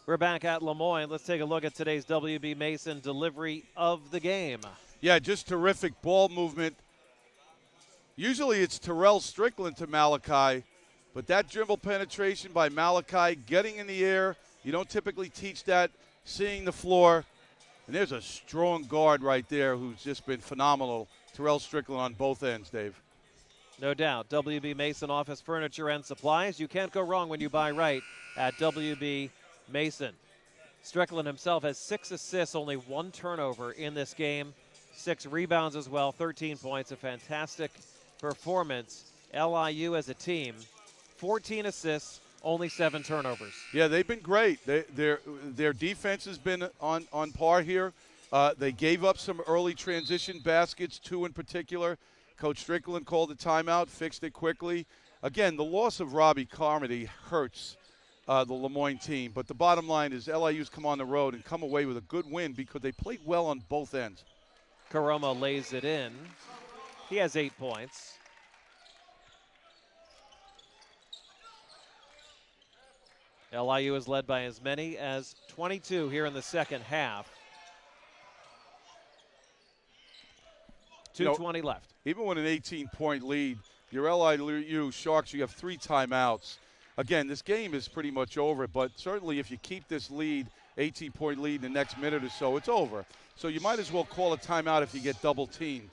We're back at Le Moyne. Let's take a look at today's WB Mason delivery of the game. Yeah, just terrific ball movement. Usually it's Terell Strickland to Malachi, but that dribble penetration by Malachi, getting in the air, you don't typically teach that, seeing the floor. And there's a strong guard right there who's just been phenomenal. Terell Strickland on both ends, Dave. No doubt. WB Mason Office Furniture and Supplies. You can't go wrong when you buy right at WB Mason. Strickland himself has 6 assists, only 1 turnover in this game. 6 rebounds as well, 13 points, a fantastic performance. LIU as a team, 14 assists, only 7 turnovers. Yeah, they've been great. Their defense has been on par here. They gave up some early transition baskets, 2 in particular. Coach Strickland called a timeout, fixed it quickly. Again, the loss of Robbie Carmody hurts the Le Moyne team. But the bottom line is LIU's come on the road and come away with a good win because they played well on both ends. Karoma lays it in. He has 8 points. LIU is led by as many as 22 here in the second half. 2:20 left. Even with an 18-point lead, your LIU Sharks, you have 3 timeouts. Again, this game is pretty much over, but certainly if you keep this lead, 18-point lead in the next minute or so, it's over. So you might as well call a timeout if you get double-teamed.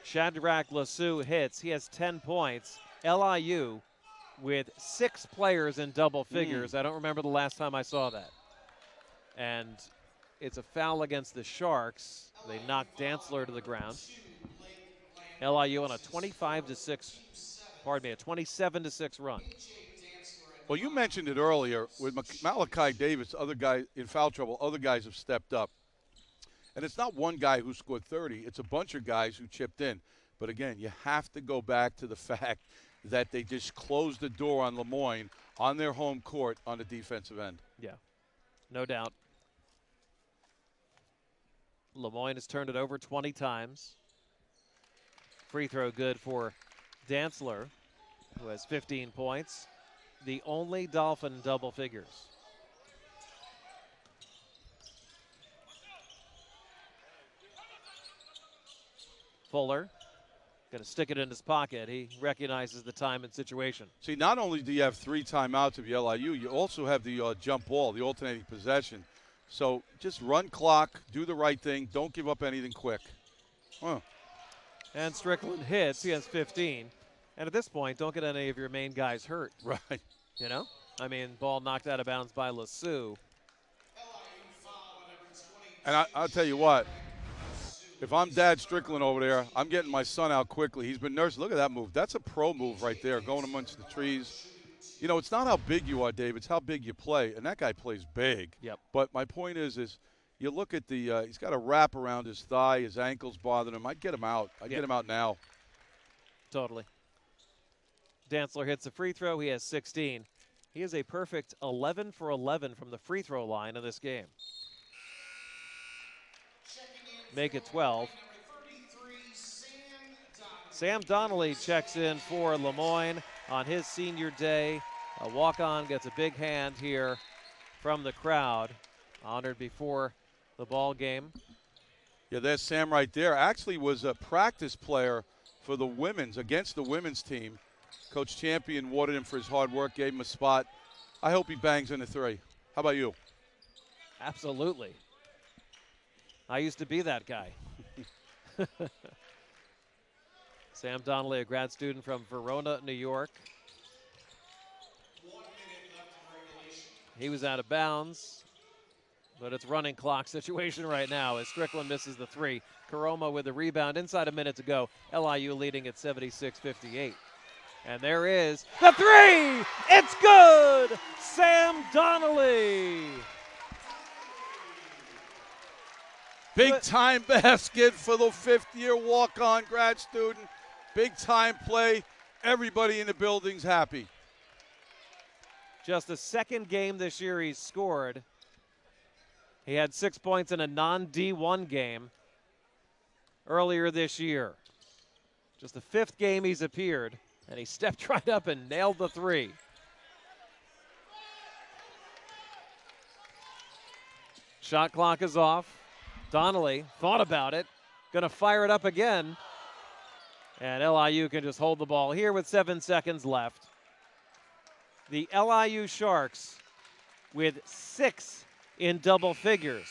Shadrach Lassu hits. He has 10 points. LIU with 6 players in double figures. I don't remember the last time I saw that. And it's a foul against the Sharks. They knocked Dantzler to the ground. LIU on a 27-6 run. Well, you mentioned it earlier with Malachi Davis, other guy in foul trouble, other guys have stepped up. And it's not one guy who scored 30. It's a bunch of guys who chipped in. But, again, you have to go back to the fact that they just closed the door on Le Moyne on their home court on the defensive end. Yeah, no doubt. Le Moyne has turned it over 20 times. Free throw good for Dantzler, who has 15 points. The only Dolphin in double figures. Fuller going to stick it in his pocket. He recognizes the time and situation. See, not only do you have 3 timeouts of your LIU, you also have the jump ball, the alternating possession. So just run clock, do the right thing, don't give up anything quick. And Strickland hits. He has 15. And at this point, don't get any of your main guys hurt. Right. You know? I mean, ball knocked out of bounds by Lassu. And I'll tell you what, if I'm Dad Strickland over there, I'm getting my son out quickly. He's been nursing. Look at that move. That's a pro move right there, going amongst the trees. You know, it's not how big you are, Dave. It's how big you play. And that guy plays big. Yep. But my point is you look at the he's got a wrap around his thigh. His ankle's bothering him. I'd get him out. I'd get him out now. Totally. Dantzler hits a free throw. He has 16. He is a perfect 11 for 11 from the free throw line in this game. Make it 12. Sam Donnelly checks in for Le Moyne on his senior day. A walk-on gets a big hand here from the crowd. Honored before the ball game. Yeah, there's Sam right there. Actually was a practice player for the women's, against the women's team. Coach Champion awarded him for his hard work, gave him a spot. I hope he bangs in a 3. How about you? Absolutely. I used to be that guy. Sam Donnelly, a grad student from Verona, New York. He was out of bounds, but it's running clock situation right now as Strickland misses the 3. Karoma with the rebound inside a minute to go. LIU leading at 76-58. And there is the 3! It's good! Sam Donnelly! Big time basket for the 5th-year walk-on grad student. Big time play. Everybody in the building's happy. Just the second game this year he's scored. He had 6 points in a non-D1 game earlier this year. Just the 5th game he's appeared, and he stepped right up and nailed the 3. Shot clock is off. Donnelly thought about it, going to fire it up again. And LIU can just hold the ball here with 7 seconds left. The LIU Sharks with 6 in double figures.